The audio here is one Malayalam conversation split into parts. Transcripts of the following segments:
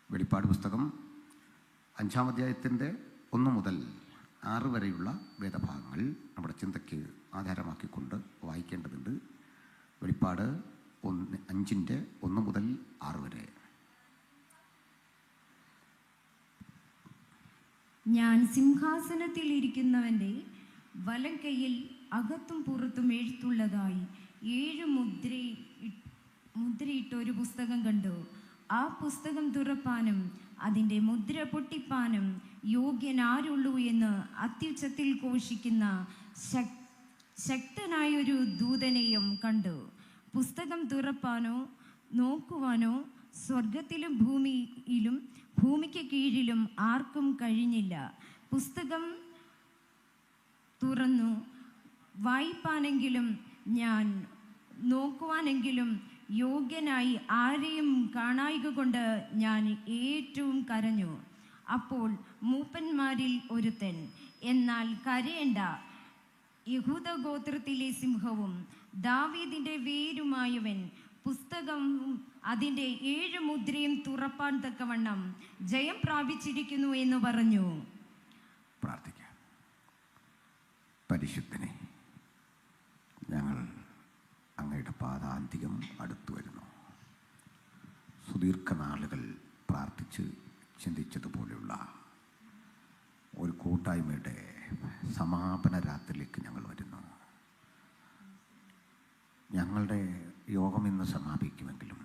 വെളിപ്പാട് പുസ്തകം 5-ാം അധ്യായത്തിൻ്റെ 1 മുതൽ 6 വരെയുള്ള വേദഭാഗങ്ങൾ നമ്മുടെ ചിന്തയ്ക്ക് ആധാരമാക്കിക്കൊണ്ട് വായിക്കേണ്ടതുണ്ട്. വെളിപ്പാട് 5-ന്റെ 1 മുതൽ 6 വരെ. ഞാൻ സിംഹാസനത്തിൽ ഇരിക്കുന്നവൻ്റെ വലം കൈയിൽ അകത്തും പുറത്തും എഴുത്തുള്ളതായി 7 മുദ്രയിട്ട ഒരു പുസ്തകം കണ്ടു. ആ പുസ്തകം തുറപ്പാനും അതിൻ്റെ മുദ്ര പൊട്ടിപ്പാനും യോഗ്യനാരുള്ളൂ എന്ന് അത്യുച്ചത്തിൽ ഘോഷിക്കുന്ന ശക്തനായൊരു ദൂതനെയും കണ്ടു. പുസ്തകം തുറപ്പാനോ നോക്കുവാനോ സ്വർഗത്തിലും ഭൂമിയിലും ഭൂമിക്ക് കീഴിലും ആർക്കും കഴിഞ്ഞില്ല. പുസ്തകം തുറന്നു വായിപ്പാനെങ്കിലും ഞാൻ നോക്കുവാനെങ്കിലും യോഗ്യനായി ആരെയും കാണായിക കൊണ്ട് ഞാൻ ഏറ്റവും കരഞ്ഞു. അപ്പോൾ മൂപ്പന്മാരിൽ ഒരുത്തൻ, എന്നാൽ കരയേണ്ട, യഹൂദ ഗോത്രത്തിലെ സിംഹവും ദാവീദിന്റെ വേരുമായവൻ പുസ്തകവും അതിൻ്റെ 7 മുദ്രയും തുറപ്പാൻ തക്കവണ്ണം ജയം പ്രാപിച്ചിരിക്കുന്നു എന്ന് പറഞ്ഞു. പ്രാർത്ഥിക്കാം. പരിശുദ്ധനെ, ഞങ്ങൾ അങ്ങയുടെ പാദാന്തികം അടുത്തു വരുന്നു. സുദീർഘനാളുകൾ പ്രാർത്ഥിച്ച് ചിന്തിച്ചതുപോലെയുള്ള ഒരു കൂട്ടായ്മയുടെ സമാപന രാത്രിയിലേക്ക് ഞങ്ങൾ വരുന്നു. ഞങ്ങളുടെ യോഗം ഇന്ന് സമാപിക്കുമെങ്കിലും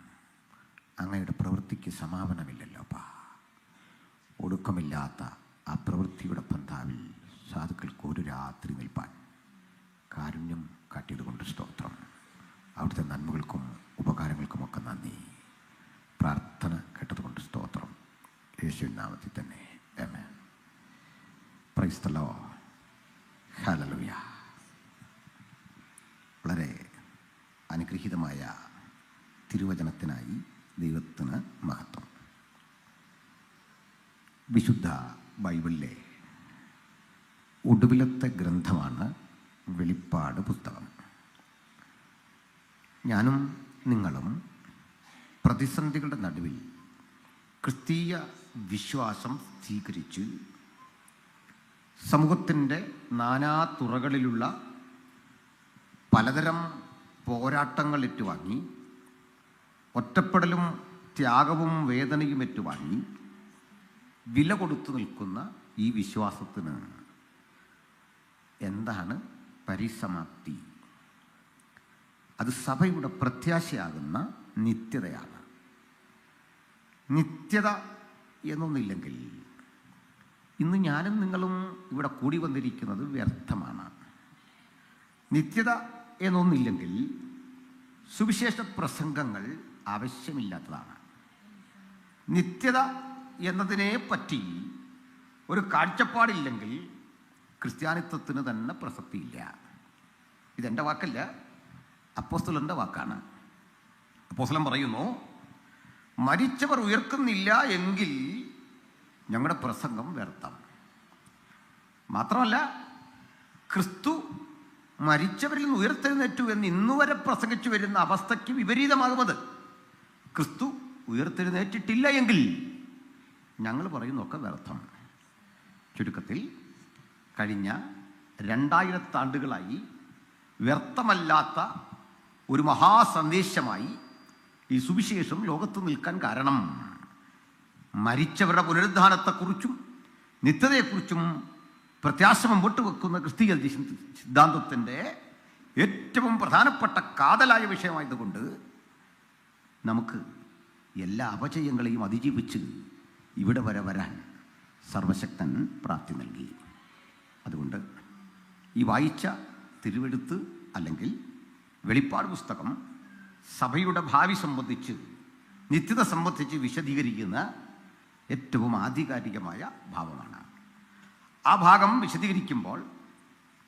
അങ്ങയുടെ പ്രവൃത്തിക്ക് സമാപനമില്ലല്ലോ. ഒടുക്കമില്ലാത്ത ആ പ്രവൃത്തിയുടെ പന്താവിൽ സാധുക്കൾക്ക് ഒരു രാത്രി നിൽപ്പാൻ കാരുണ്യം കാട്ടിയതുകൊണ്ട് സ്തോത്രം. അവിടുത്തെ നന്മകൾക്കും ഉപകാരങ്ങൾക്കുമൊക്കെ നന്ദി. പ്രാർത്ഥന കേട്ടതുകൊണ്ട് സ്തോത്രം. യേശുവിൻ നാമത്തിൽ തന്നെ ആമേൻ. Praise the Lord. ഹല്ലേലൂയ. വളരെ അനുഗ്രഹീതമായ തിരുവചനത്തിനായി ദൈവത്തിന് മഹത്വം. വിശുദ്ധ ബൈബിളിലെ ഒടുവിലത്തെ ഗ്രന്ഥമാണ് വെളിപ്പാട് പുസ്തകം. ഞാനും നിങ്ങളും പ്രതിസന്ധികളുടെ നടുവിൽ ക്രിസ്തീയ വിശ്വാസം സ്വീകരിച്ച് സമൂഹത്തിൻ്റെ നാനാ തുറകളിലുള്ള പലതരം പോരാട്ടങ്ങൾ ഏറ്റുവാങ്ങി, ഒറ്റപ്പെടലും ത്യാഗവും വേദനയും ഏറ്റുവാങ്ങി വില കൊടുത്തു നിൽക്കുന്ന ഈ വിശ്വാസത്തിന് എന്താണ് പരിസമാപ്തി? അത് സഭയുടെ പ്രത്യാശയാകുന്ന നിത്യതയാണ്. നിത്യത എന്നൊന്നില്ലെങ്കിൽ ഇന്ന് ഞാനും നിങ്ങളും ഇവിടെ കൂടി വന്നിരിക്കുന്നത് വ്യർത്ഥമാണ്. നിത്യത എന്നൊന്നില്ലെങ്കിൽ സുവിശേഷ പ്രസംഗങ്ങൾ ആവശ്യമില്ലാത്തതാണ്. നിത്യത എന്നതിനെ പറ്റി ഒരു കാഴ്ചപ്പാടില്ലെങ്കിൽ ക്രിസ്ത്യാനിത്വത്തിന് തന്നെ പ്രസക്തിയില്ല. ഇതെൻ്റെ വാക്കല്ല, അപ്പോസ്തലൻ്റെ വാക്കാണ്. അപ്പോസ്തലൻ പറയുന്നു, മരിച്ചവർ ഉയർക്കുന്നില്ല എങ്കിൽ ഞങ്ങളുടെ പ്രസംഗം വ്യർത്ഥം. മാത്രമല്ല, ക്രിസ്തു മരിച്ചവരിൽ നിന്ന് ഉയർത്തെഴുന്നേറ്റു എന്ന് ഇന്നുവരെ പ്രസംഗിച്ചു വരുന്ന അവസ്ഥയ്ക്ക് വിപരീതമാകുന്നത്. ക്രിസ്തു ഉയർത്തെഴുന്നേറ്റിട്ടില്ല എങ്കിൽ ഞങ്ങൾ പറയുന്നതൊക്കെ വ്യർത്ഥം. ചുരുക്കത്തിൽ കഴിഞ്ഞ 2000 ആണ്ടുകളായി വ്യർത്ഥമല്ലാത്ത ഒരു മഹാസന്ദേശമായി ഈ സുവിശേഷം ലോകത്ത് നിൽക്കാൻ കാരണം മരിച്ചവരുടെ പുനരുദ്ധാനത്തെക്കുറിച്ചും നിത്യതയെക്കുറിച്ചും പ്രത്യാശ മുമ്പോട്ട് വെക്കുന്ന ക്രിസ്തീയ സിദ്ധാന്തത്തിൻ്റെ ഏറ്റവും പ്രധാനപ്പെട്ട കാതലായ വിഷയമായതുകൊണ്ട് നമുക്ക് എല്ലാ അപജയങ്ങളെയും അതിജീവിച്ച് ഇവിടെ വരെ വരാൻ സർവശക്തൻ പ്രാപ്തി നൽകി. അതുകൊണ്ട് ഈ വായിച്ച തിരുവെഴുത്ത് അല്ലെങ്കിൽ വെളിപ്പാട് പുസ്തകം സഭയുടെ ഭാവി സംബന്ധിച്ച്, നിത്യത സംബന്ധിച്ച് വിശദീകരിക്കുന്ന ഏറ്റവും ആധികാരികമായ ഭാവമാണ്. ആ ഭാഗം വിശദീകരിക്കുമ്പോൾ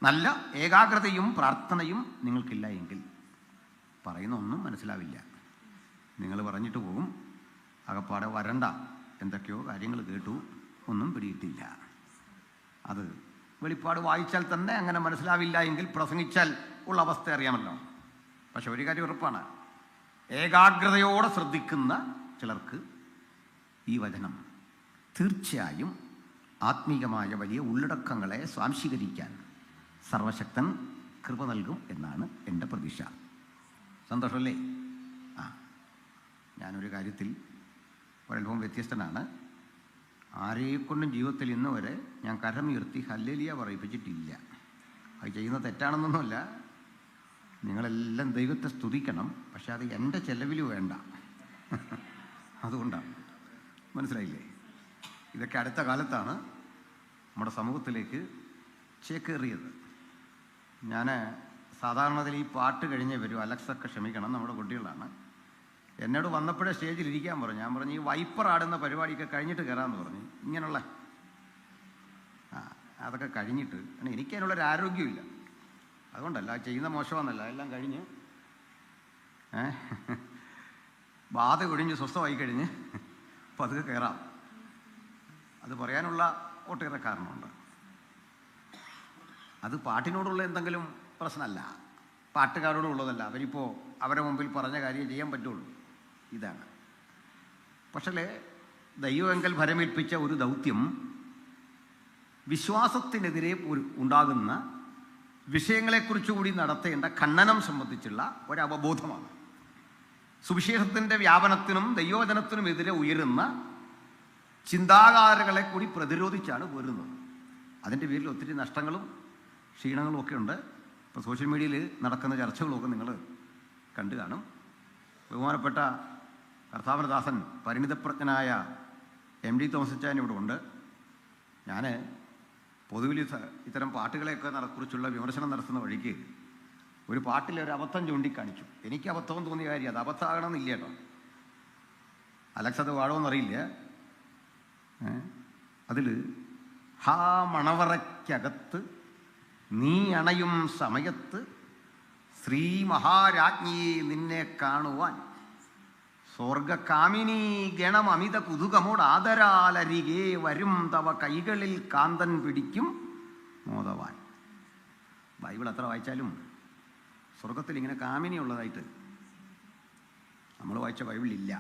നല്ല ഏകാഗ്രതയും പ്രാർത്ഥനയും നിങ്ങൾക്കില്ല എങ്കിൽ പറയുന്ന ഒന്നും മനസ്സിലാവില്ല. നിങ്ങൾ പറഞ്ഞിട്ട് പോകും, അകപ്പാടെ വരണ്ട, എന്തൊക്കെയോ കാര്യങ്ങൾ കേട്ടു, ഒന്നും പിടിയിട്ടില്ല. അത് വെളിപ്പാട് വായിച്ചാൽ തന്നെ അങ്ങനെ മനസ്സിലാവില്ല എങ്കിൽ പ്രസംഗിച്ചാൽ ഉള്ള അവസ്ഥ അറിയാമല്ലോ. പക്ഷെ ഒരു കാര്യം ഉറപ്പാണ്, ഏകാഗ്രതയോടെ ശ്രദ്ധിക്കുന്ന ചിലർക്ക് ഈ വചനം തീർച്ചയായും ആത്മീയമായ വലിയ ഉള്ളടക്കങ്ങളെ സ്വാംശീകരിക്കാൻ സർവശക്തൻ കൃപ നൽകും എന്നാണ് എൻ്റെ പ്രതീക്ഷ. സന്തോഷമല്ലേ? ഞാനൊരു കാര്യത്തിൽ ഒരൽപ്പം വ്യത്യസ്തനാണ്. ആരെക്കൊണ്ടും ജീവിതത്തിൽ ഇന്ന് വരെ ഞാൻ കരമുയർത്തി ഹല്ലേലൂയ പറയിപ്പിച്ചിട്ടില്ല. അത് ചെയ്യുന്ന തെറ്റാണെന്നൊന്നുമല്ല. നിങ്ങളെല്ലാം ദൈവത്തെ സ്തുതിക്കണം, പക്ഷെ അത് എൻ്റെ ചെലവിൽ വേണ്ട. അതുകൊണ്ടാണ്. മനസ്സിലായില്ലേ? ഇതൊക്കെ അടുത്ത കാലത്താണ് നമ്മുടെ സമൂഹത്തിലേക്ക് ചേക്കേറിയത്. ഞാൻ സാധാരണത്തിൽ ഈ പാട്ട് കഴിഞ്ഞേ വരും. അലക്സൊക്കെ ക്ഷമിക്കണം, നമ്മുടെ കുട്ടികളാണ്. എന്നോട് വന്നപ്പോഴേ സ്റ്റേജിൽ ഇരിക്കാൻ പറഞ്ഞു. ഞാൻ പറഞ്ഞു ഈ വൈപ്പർ ആടുന്ന പരിപാടിയൊക്കെ കഴിഞ്ഞിട്ട് കയറാമെന്ന് പറഞ്ഞു. ഇങ്ങനെയുള്ള അതൊക്കെ കഴിഞ്ഞിട്ട്, എനിക്കതിനുള്ളൊരു ആരോഗ്യമില്ല. അതുകൊണ്ടല്ല, ചെയ്യുന്ന മോശമെന്നല്ല, എല്ലാം കഴിഞ്ഞ് ബാധ ഒഴിഞ്ഞ് സ്വസ്ഥമായി കഴിഞ്ഞ് അപ്പോൾ അത് കയറാം. അത് പറയാനുള്ള ഒട്ടേറെ കാരണമുണ്ട്. അത് പാട്ടിനോടുള്ള എന്തെങ്കിലും പ്രശ്നമല്ല, പാട്ടുകാരോടുള്ളതല്ല. അവരിപ്പോൾ അവരെ മുമ്പിൽ പറഞ്ഞ കാര്യം ചെയ്യാൻ പറ്റുള്ളൂ. ഇതാണ്. പക്ഷേ ദൈവമെങ്കിൽ ഭരമേൽപ്പിച്ച ഒരു ദൗത്യം വിശ്വാസത്തിനെതിരെ ഉണ്ടാകുന്ന വിഷയങ്ങളെക്കുറിച്ച് കൂടി നടത്തേണ്ട ഖണ്ഡനം സംബന്ധിച്ചുള്ള ഒരവബോധമാണ്. സുവിശേഷത്തിൻ്റെ വ്യാപനത്തിനും ദൈവവചനത്തിനും എതിരെ ഉയരുന്ന ചിന്താധാരകളെ കൂടി പ്രതിരോധിച്ചാണ് വരുന്നത്. അതിൻ്റെ പേരിൽ ഒത്തിരി നഷ്ടങ്ങളും ക്ഷീണങ്ങളും ഒക്കെ ഉണ്ട്. ഇപ്പോൾ സോഷ്യൽ മീഡിയയിൽ നടക്കുന്ന ചർച്ചകളൊക്കെ നിങ്ങൾ കണ്ടു കാണും. ബഹുമാനപ്പെട്ട കർത്താവനദാസൻ പരിണിതപ്രജ്ഞനായ MD തോമസിച്ചാൻ ഇവിടെ ഉണ്ട്. ഞാൻ പൊതുവിൽ ഇത്തരം പാട്ടുകളെയൊക്കെ കുറിച്ചുള്ള വിമർശനം നടത്തുന്ന വഴിക്ക് ഒരു പാട്ടിൽ ഒരു അബദ്ധം ചൂണ്ടിക്കാണിച്ചു. എനിക്ക് അബദ്ധം തോന്നിയ കാര്യം അത് അബദ്ധമാകണമെന്നില്ല കേട്ടോ. അലക്സ് അത് വാഴോന്നറിയില്ല. അതിൽ ഹാ മണവറയ്ക്കകത്ത് നീ അണയും സമയത്ത് ശ്രീ മഹാരാജ്ഞിയെ നിന്നെ കാണുവാൻ സ്വർഗകാമിനി ഗണം അമിത കുതുകമോട് ആദരാലരികെ വരും തവ കൈകളിൽ കാന്തൻ പിടിക്കും മോദവാൻ. ബൈബിൾ എത്ര വായിച്ചാലും സ്വർഗത്തിൽ ഇങ്ങനെ കാമിനി ഉള്ളതായിട്ട് നമ്മൾ വായിച്ച ബൈബിളിലില്ല.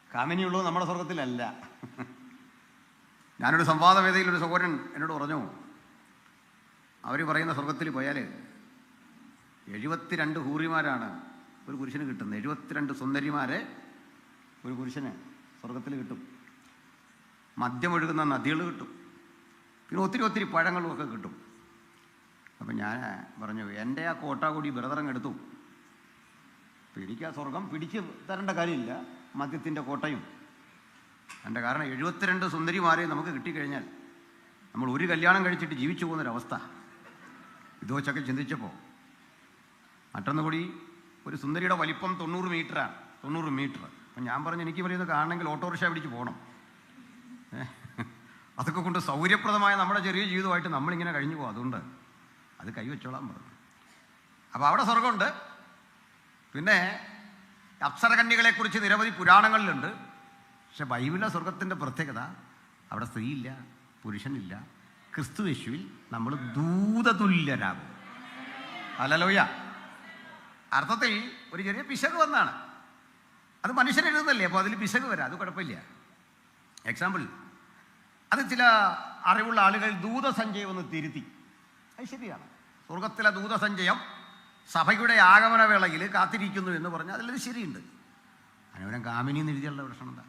കാമിനിയുള്ളത് നമ്മുടെ സ്വർഗത്തിലല്ല. ഞാനൊരു സംവാദവേദിയിൽ ഒരു സഹോദരൻ എന്നോട് പറഞ്ഞു, അവർ പറയുന്ന സ്വർഗത്തിൽ പോയാൽ 72 ഹൂറിമാരാണ് ഒരു പുരുഷന് കിട്ടുന്നത്. 72 സുന്ദരിമാരെ ഒരു പുരുഷന് സ്വർഗത്തിൽ കിട്ടും. മദ്യമൊഴുകുന്ന നദികൾ കിട്ടും. പിന്നെ ഒത്തിരി പഴങ്ങളും ഒക്കെ കിട്ടും. അപ്പം ഞാൻ പറഞ്ഞു, എൻ്റെ ആ കോട്ട കൂടി ബ്രദറങ്ങ് എടുത്തു. അപ്പം എനിക്ക് ആ സ്വർഗം പിടിച്ച് തരേണ്ട കാര്യമില്ല, മദ്യത്തിൻ്റെ കോട്ടയും. എൻ്റെ കാരണം 72 സുന്ദരിമാരെ നമുക്ക് കിട്ടിക്കഴിഞ്ഞാൽ നമ്മൾ ഒരു കല്യാണം കഴിച്ചിട്ട് ജീവിച്ചു പോകുന്നൊരവസ്ഥ. ഇത് വെച്ചൊക്കെ ചിന്തിച്ചപ്പോൾ മറ്റൊന്നു കൂടി, ഒരു സുന്ദരിയുടെ വലിപ്പം 90 മീറ്ററാണ്. 90 മീറ്റർ. അപ്പം ഞാൻ പറഞ്ഞു, എനിക്ക് പറയുന്നത് കാണണമെങ്കിൽ ഓട്ടോറിക്ഷ പിടിച്ച് പോകണം. അതൊക്കെ കൊണ്ട് സൗകര്യപ്രദമായ നമ്മുടെ ചെറിയ ജീവിതമായിട്ട് നമ്മളിങ്ങനെ കഴിഞ്ഞു പോകും. അതുകൊണ്ട് അത് കൈവച്ചോളാൻ പറഞ്ഞു. അപ്പോൾ അവിടെ സ്വർഗമുണ്ട്. പിന്നെ അപ്സരകന്യകളെക്കുറിച്ച് നിരവധി പുരാണങ്ങളിലുണ്ട്. പക്ഷെ ബൈബിളിലെ സ്വർഗത്തിൻ്റെ പ്രത്യേകത, അവിടെ സ്ത്രീയില്ല, പുരുഷനില്ല. ക്രിസ്തു യേശുവിൽ നമ്മൾ ദൂതതുല്യരാകും. ഹല്ലേലൂയ. അർത്ഥത്തിൽ ഒരു ചെറിയ പിശക് വന്നാണ്. അത് മനുഷ്യരെഴുതുന്നല്ലേ, അപ്പോൾ അതിൽ പിശക് വരാം, അത് കുഴപ്പമില്ല. എക്സാമ്പിൾ, അത് ചില അറിവുള്ള ആളുകൾ ദൂതസഞ്ചയം ഒന്ന് തിരുത്തി. അത് ശരിയാണ്. സ്വർഗത്തിലെ ദൂതസഞ്ചയം സഭയുടെ ആഗമന വേളയിൽ കാത്തിരിക്കുന്നു എന്ന് പറഞ്ഞാൽ അതിലത് ശരിയുണ്ട്. അനുവരം കാമിനി എഴുതിയുള്ള പ്രശ്നം എന്താ?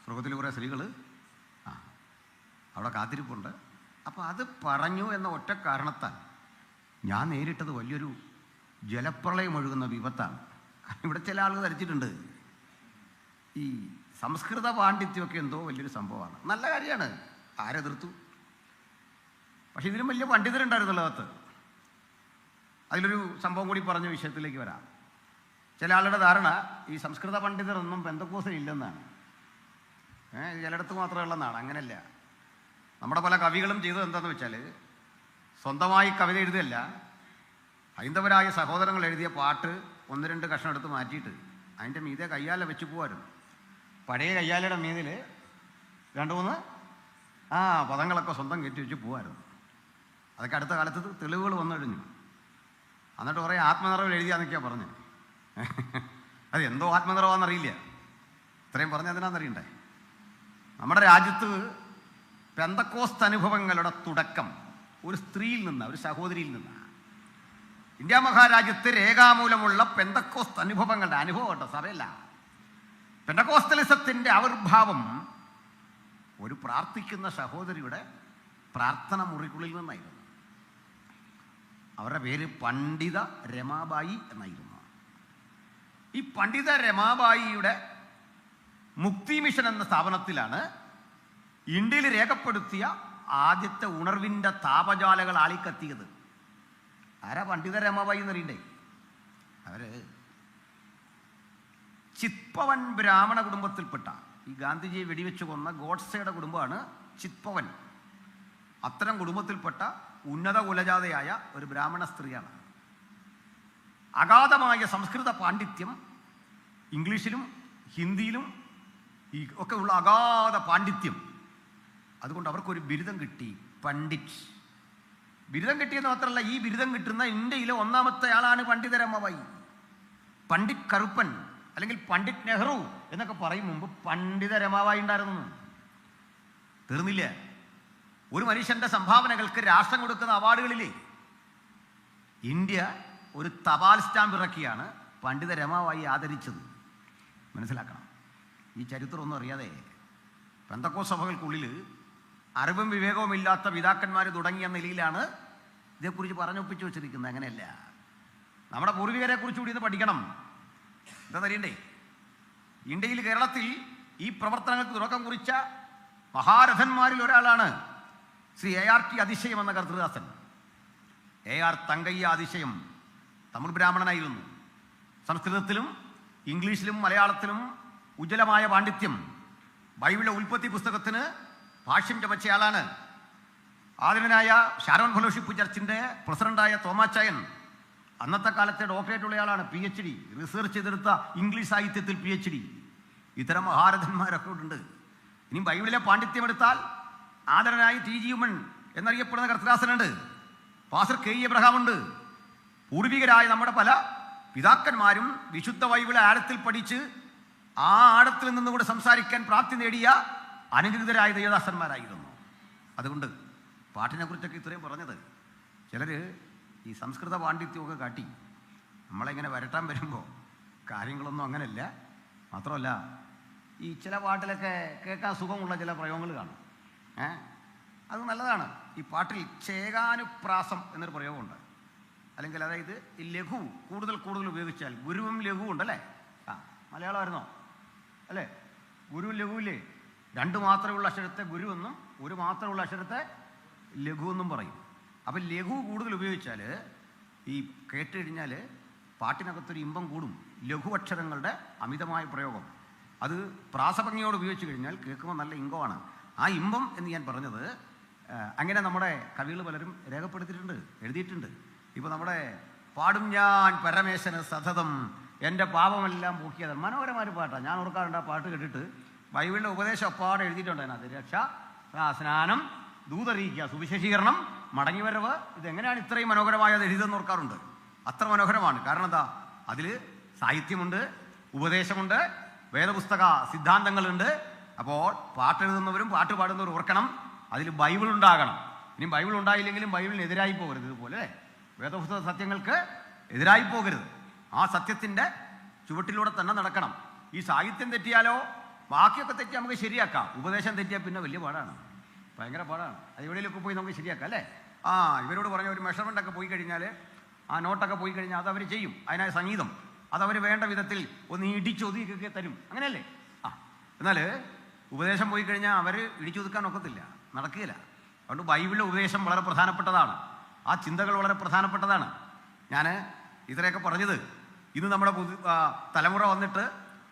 സ്വർഗത്തിൽ കുറേ സ്ത്രീകൾ അവിടെ കാത്തിരിപ്പുണ്ട്. അപ്പോൾ അത് പറഞ്ഞു എന്ന ഒറ്റ കാരണത്താൽ ഞാൻ നേരിട്ടത് വലിയൊരു ജലപ്രളയം ഒഴുകുന്ന വിപത്താണ്. കാരണം ഇവിടെ ചില ആളുകൾ ധരിച്ചിട്ടുണ്ട് ഈ സംസ്കൃത പാണ്ഡിത്യമൊക്കെ എന്തോ വലിയൊരു സംഭവമാണ്. നല്ല കാര്യമാണ്, ആരെതിർത്തു? പക്ഷെ ഇതിലും വലിയ പണ്ഡിതരുണ്ടായിരുന്നല്ലോ അകത്ത്. അതിലൊരു സംഭവം കൂടി പറഞ്ഞ വിഷയത്തിലേക്ക് വരാം. ചില ആളുടെ ധാരണ ഈ സംസ്കൃത പണ്ഡിതരൊന്നും പെന്തക്കോസിൽ ഇല്ലെന്നാണ്. ചിലയിടത്ത് മാത്രമേ ഉള്ളെന്നാണ്. അങ്ങനെയല്ല. നമ്മുടെ പല കവികളും ചെയ്തത് എന്താണെന്ന് വെച്ചാൽ, സ്വന്തമായി കവിത എഴുതുകയല്ല, ഹൈന്ദവരായ സഹോദരങ്ങൾ എഴുതിയ പാട്ട് 1-2 കഷ്ണം എടുത്ത് മാറ്റിയിട്ട് അതിൻ്റെ മീതെ കയ്യാല വെച്ച് പോകാറുണ്ട്. പഴയ കയ്യാലയുടെ മീതിൽ 2-3 പദങ്ങളൊക്കെ സ്വന്തം കയറ്റി വെച്ച് പോകാറുണ്ട്. അതൊക്കെ അടുത്ത കാലത്ത് തെളിവുകൾ വന്നു കഴിഞ്ഞു. എന്നിട്ട് കുറേ ആത്മനിറവിൽ എഴുതിയാന്നൊക്കെയാണ് പറഞ്ഞത്. അത് എന്തോ ആത്മനിറവാന്നറിയില്ല. ഇത്രയും പറഞ്ഞ എന്തിനാണെന്നറിയണ്ടേ? നമ്മുടെ രാജ്യത്ത് പെന്തക്കോസ്ത് അനുഭവങ്ങളുടെ തുടക്കം ഒരു സ്ത്രീയിൽ നിന്ന്, ഒരു സഹോദരിയിൽ നിന്നാണ്. ഇന്ത്യ മഹാരാജ്യത്ത് രേഖാമൂലമുള്ള പെന്തക്കോസ്ത് അനുഭവങ്ങളുടെ അനുഭവം കേട്ടോ, സഭയല്ല. പെന്തക്കോസ്തലിസത്തിൻ്റെ ആവിർഭാവം ഒരു പ്രാർത്ഥിക്കുന്ന സഹോദരിയുടെ പ്രാർത്ഥന മുറിക്കുള്ളിൽ നിന്നായിരുന്നു. അവരുടെ പേര് പണ്ഡിത രമാബായി എന്നായിരുന്നു. ഈ പണ്ഡിത രമാബായിയുടെ മുക്തി മിഷൻ എന്ന സ്ഥാപനത്തിലാണ് ഇന്ത്യയിൽ രേഖപ്പെടുത്തിയ ആദ്യത്തെ ഉണർവിൻ്റെ താപജാലകൾ ആളിക്കത്തിയത്. ആരാ പണ്ഡിത രമാബായി എന്നറിയണ്ടേ? അവര് ചിത്പവൻ ബ്രാഹ്മണ കുടുംബത്തിൽപ്പെട്ട, ഈ ഗാന്ധിജിയെ വെടിവെച്ച് കൊന്ന ഗോഡ്സെയുടെ കുടുംബമാണ് ചിത്പവൻ. അത്തരം കുടുംബത്തിൽപ്പെട്ട ഉന്നത കുലജാതയായ ഒരു ബ്രാഹ്മണ സ്ത്രീയാണ്. അഗാധമായ സംസ്കൃത പാണ്ഡിത്യം, ഇംഗ്ലീഷിലും ഹിന്ദിയിലും ഒക്കെ ഉള്ള അഗാധ പാണ്ഡിത്യം. അതുകൊണ്ട് അവർക്കൊരു ബിരുദം കിട്ടി, പണ്ഡിറ്റ്. ബിരുദം കിട്ടിയെന്ന് മാത്രമല്ല, ഈ ബിരുദം കിട്ടുന്ന ഇന്ത്യയിലെ ഒന്നാമത്തെ ആളാണ് പണ്ഡിത രമാബായി. പണ്ഡിറ്റ് കറുപ്പൻ അല്ലെങ്കിൽ പണ്ഡിറ്റ് നെഹ്റു എന്നൊക്കെ പറയും മുമ്പ് പണ്ഡിത രമാബായി ഉണ്ടായിരുന്നു. തീർന്നില്ല. ഒരു മനുഷ്യന്റെ സംഭാവനകൾക്ക് രാഷ്ട്രം കൊടുക്കുന്ന അവാർഡുകളിലെ ഇന്ത്യ ഒരു തപാൽ സ്റ്റാമ്പ് ഇറക്കിയാണ് പണ്ഡിത രമാബായി ആദരിച്ചത്. മനസ്സിലാക്കണം. ഈ ചരിത്രമൊന്നും അറിയാതെ പെന്തക്കോസ്ത് സഭകൾക്കുള്ളിൽ അറിവും വിവേകവും ഇല്ലാത്ത പിതാക്കന്മാർ തുടങ്ങിയ നിലയിലാണ് ഇതേക്കുറിച്ച് പറഞ്ഞൊപ്പിച്ചു വെച്ചിരിക്കുന്നത്. അങ്ങനെയല്ല. നമ്മുടെ പൂർവികരെ കുറിച്ച് കൂടി ഇത് പഠിക്കണം. എന്താ അറിയണ്ടേ? ഇന്ത്യയിൽ, കേരളത്തിൽ ഈ പ്രവർത്തനങ്ങൾക്ക് തുടക്കം കുറിച്ച മഹാരഥന്മാരിൽ ഒരാളാണ് ശ്രീ ART അതിശയം എന്ന കർത്തൃദാസൻ. AR തങ്കയ്യ അതിശയം തമിഴ് ബ്രാഹ്മണനായിരുന്നു. സംസ്കൃതത്തിലും ഇംഗ്ലീഷിലും മലയാളത്തിലും ഉജ്ജ്വലമായ പാണ്ഡിത്യം. ബൈബിളിലെ ഉൽപ്പത്തി പുസ്തകത്തിന് ഭാഷ്യം ചമച്ചയാളാണ്. ആദരണനായ ഷാരോൺ ഫെലോഷിപ്പ് ചർച്ചിൻ്റെ പ്രസിഡന്റായ തോമാച്ചായൻ അന്നത്തെ കാലത്തെ ഡോക്ടറേറ്റ് ഉള്ളയാളാണ്. PhD റിസർച്ച് ചെയ്തെടുത്ത ഇംഗ്ലീഷ് സാഹിത്യത്തിൽ PhD. ഇത്തരം മഹാരഥന്മാരൊക്കെ ഉണ്ട്. ഇനി ബൈബിളിലെ പാണ്ഡിത്യം എടുത്താൽ ആദരണനായ TG ഉമ്മൻ എന്നറിയപ്പെടുന്ന കർത്തദാസനുണ്ട്. Pastor K. എബ്രഹാം ഉണ്ട്. പൂർവികരായ നമ്മുടെ പല പിതാക്കന്മാരും വിശുദ്ധ ബൈബിളെ ആഴത്തിൽ പഠിച്ച് ആ ആഴത്തിൽ നിന്നുകൂടെ സംസാരിക്കാൻ പ്രാപ്തി നേടിയ അനുഗ്രഹിതരായ ദേവദാസന്മാരായിരുന്നു. അതുകൊണ്ട് പാട്ടിനെ കുറിച്ചൊക്കെ ഇത്രയും പറഞ്ഞത്. ചിലർ ഈ സംസ്കൃത പാണ്ഡിത്യമൊക്കെ കാട്ടി നമ്മളെങ്ങനെ വരട്ടാൻ വരുമ്പോൾ കാര്യങ്ങളൊന്നും അങ്ങനെയല്ല. മാത്രമല്ല, ഈ ചില പാട്ടിലൊക്കെ കേൾക്കാൻ സുഖമുള്ള ചില പ്രയോഗങ്ങൾ കാണും. അത് നല്ലതാണ്. ഈ പാട്ടിൽ ചേകാനുപ്രാസം എന്നൊരു പ്രയോഗമുണ്ട്. അല്ലെങ്കിൽ അതായത് ഈ ലഘു കൂടുതൽ ഉപയോഗിച്ചാൽ, ഗുരുവും ലഘുവും ഉണ്ടല്ലേ? മലയാളമായിരുന്നോ അല്ലേ? ഗുരുവും ലഘുവില്ലേ? രണ്ട് മാത്രമുള്ള അക്ഷരത്തെ ഗുരു എന്നും ഒരു മാത്രമുള്ള അക്ഷരത്തെ ലഘു എന്നും പറയും. അപ്പം ലഘു കൂടുതൽ ഉപയോഗിച്ചാൽ ഈ കേട്ട് കഴിഞ്ഞാൽ പാട്ടിനകത്തൊരു ഇമ്പം കൂടും. ലഘു അക്ഷരങ്ങളുടെ അമിതമായ പ്രയോഗം അത് പ്രാസഭംഗിയോട് ഉപയോഗിച്ച് കഴിഞ്ഞാൽ കേൾക്കുമ്പോൾ നല്ല ഇമ്പമാണ്. ആ ഇമ്പം എന്ന് ഞാൻ പറഞ്ഞത് അങ്ങനെ നമ്മുടെ കവികൾ പലരും രേഖപ്പെടുത്തിയിട്ടുണ്ട്, എഴുതിയിട്ടുണ്ട്. ഇപ്പോൾ നമ്മുടെ പാടും ഞാൻ പരമേശന് സതതം എൻ്റെ പാപമെല്ലാം പൂക്കിയത്, മനോഹരമായ പാട്ടാണ്. ഞാൻ ഓർക്കാറുണ്ട് ആ പാട്ട് കേട്ടിട്ട്. ബൈബിളിൻ്റെ ഉപദേശം അപ്പാടെ എഴുതിയിട്ടുണ്ട് അതിനകത്ത്. രക്ഷ, സ്നാനം, ദൂതറിയിക്കുക, സുവിശേഷീകരണം, മടങ്ങിവരവ്. ഇതെങ്ങനെയാണ് ഇത്രയും മനോഹരമായത് എഴുതിയതെന്ന് ഓർക്കാറുണ്ട്. അത്ര മനോഹരമാണ്. കാരണം എന്താ? അതിൽ സാഹിത്യമുണ്ട്, ഉപദേശമുണ്ട്, വേദപുസ്തക സിദ്ധാന്തങ്ങളുണ്ട്. അപ്പോൾ പാട്ടെഴുതുന്നവരും പാട്ട് പാടുന്നവരും ഓർക്കണം, അതിൽ ബൈബിൾ ഉണ്ടാകണം. ഇനി ബൈബിൾ ഉണ്ടായില്ലെങ്കിലും ബൈബിളിന് എതിരായി പോകരുത്. ഇതുപോലെ വേദപുസ്തക സത്യങ്ങൾക്ക് എതിരായി പോകരുത്. ആ സത്യത്തിൻ്റെ ചുവട്ടിലൂടെ തന്നെ നടക്കണം. ഈ സാഹിത്യം തെറ്റിയാലോ ബാക്കിയൊക്കെ തെറ്റിയാൽ നമുക്ക് ശരിയാക്കാം. ഉപദേശം തെറ്റിയാൽ പിന്നെ വലിയ പാടാണ്, ഭയങ്കര പാടാണ്. അത് എവിടെയെങ്കിലൊക്കെ പോയി നമുക്ക് ശരിയാക്കാം അല്ലേ? ഇവരോട് പറഞ്ഞ ഒരു മെഷർമെൻ്റൊക്കെ പോയി കഴിഞ്ഞാൽ, ആ നോട്ടൊക്കെ പോയി കഴിഞ്ഞാൽ അതവർ ചെയ്യും. അതിനായ സംഗീതം അതവർ വേണ്ട വിധത്തിൽ ഒന്ന് ഇടിച്ചൊതുക്കൊക്കെ തരും. അങ്ങനെയല്ലേ? എന്നാൽ ഉപദേശം പോയി കഴിഞ്ഞാൽ അവർ ഇടിച്ചൊതുക്കാൻ ഒക്കത്തില്ല, നടക്കുകയില്ല. അതുകൊണ്ട് ബൈബിളിലെ ഉപദേശം വളരെ പ്രധാനപ്പെട്ടതാണ്. ആ ചിന്തകൾ വളരെ പ്രധാനപ്പെട്ടതാണ്. ഞാൻ ഇത്രയൊക്കെ പറഞ്ഞത് ഇന്ന് നമ്മുടെ തലമുറ വന്നിട്ട്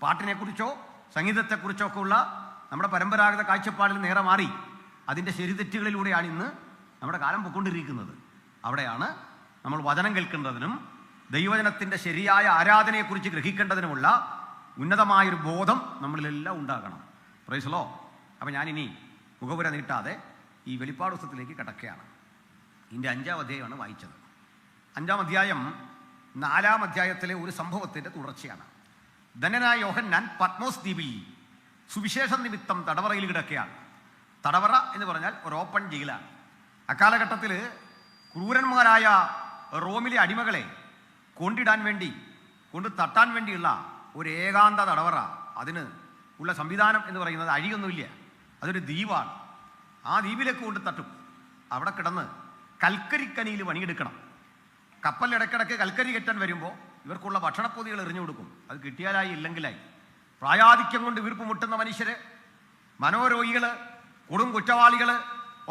പാട്ടിനെക്കുറിച്ചോ സംഗീതത്തെക്കുറിച്ചോ ഒക്കെ ഉള്ള നമ്മുടെ പരമ്പരാഗത കാഴ്ചപ്പാടിൽ നേരെ മാറി അതിൻ്റെ ശരിതെറ്റുകളിലൂടെയാണ് ഇന്ന് നമ്മുടെ കാലം പൊയ്ക്കൊണ്ടിരിക്കുന്നത്. അവിടെയാണ് നമ്മൾ വചനം കേൾക്കേണ്ടതിനും ദൈവജനത്തിൻ്റെ ശരിയായ ആരാധനയെക്കുറിച്ച് ഗ്രഹിക്കേണ്ടതിനുമുള്ള ഉന്നതമായൊരു ബോധം നമ്മളിലെല്ലാം ഉണ്ടാകണം. Price the Lord. അപ്പം ഞാനിനി മുഖപുര നീട്ടാതെ ഈ വെളിപ്പാട് പുസ്തകത്തിലേക്ക് കടക്കുകയാണ്. ഇതിൻ്റെ 5-ാം അധ്യായമാണ് വായിച്ചത്. 5-ാം അധ്യായം 4-ാം അധ്യായത്തിലെ ഒരു സംഭവത്തിൻ്റെ തുടർച്ചയാണ്. ധന്യനായ യോഹന്നാൻ പത്മോസ് ദ്വീപിൽ സുവിശേഷ നിമിത്തം തടവറയിൽ കിടക്കുകയാണ്. തടവറ എന്ന് പറഞ്ഞാൽ ഒരു ഓപ്പൺ ജയിലാണ്. അക്കാലഘട്ടത്തിൽ ക്രൂരന്മാരായ റോമിലെ അടിമകളെ കൊണ്ടിടാൻ വേണ്ടി, കൊണ്ട് തട്ടാൻ വേണ്ടിയുള്ള ഒരു ഏകാന്ത തടവറ. അതിന് ഉള്ള സംവിധാനം എന്ന് പറയുന്നത് അഴിയൊന്നുമില്ല, അതൊരു ദ്വീപാണ്. ആ ദ്വീപിലേക്ക് കൊണ്ട് തട്ടും. അവിടെ കിടന്ന് കൽക്കരിക്കനിയിൽ പണിയെടുക്കണം. കപ്പൽ ഇടയ്ക്കിടയ്ക്ക് കൽക്കരി കെട്ടാൻ വരുമ്പോൾ ഇവർക്കുള്ള ഭക്ഷണപ്പൊതികൾ എറിഞ്ഞു കൊടുക്കും. അത് കിട്ടിയാലായി, ഇല്ലെങ്കിലായി. പ്രായാധിക്യം കൊണ്ട് വീർപ്പ് മുട്ടുന്ന മനുഷ്യര്, മനോരോഗികൾ, കൊടും കുറ്റവാളികൾ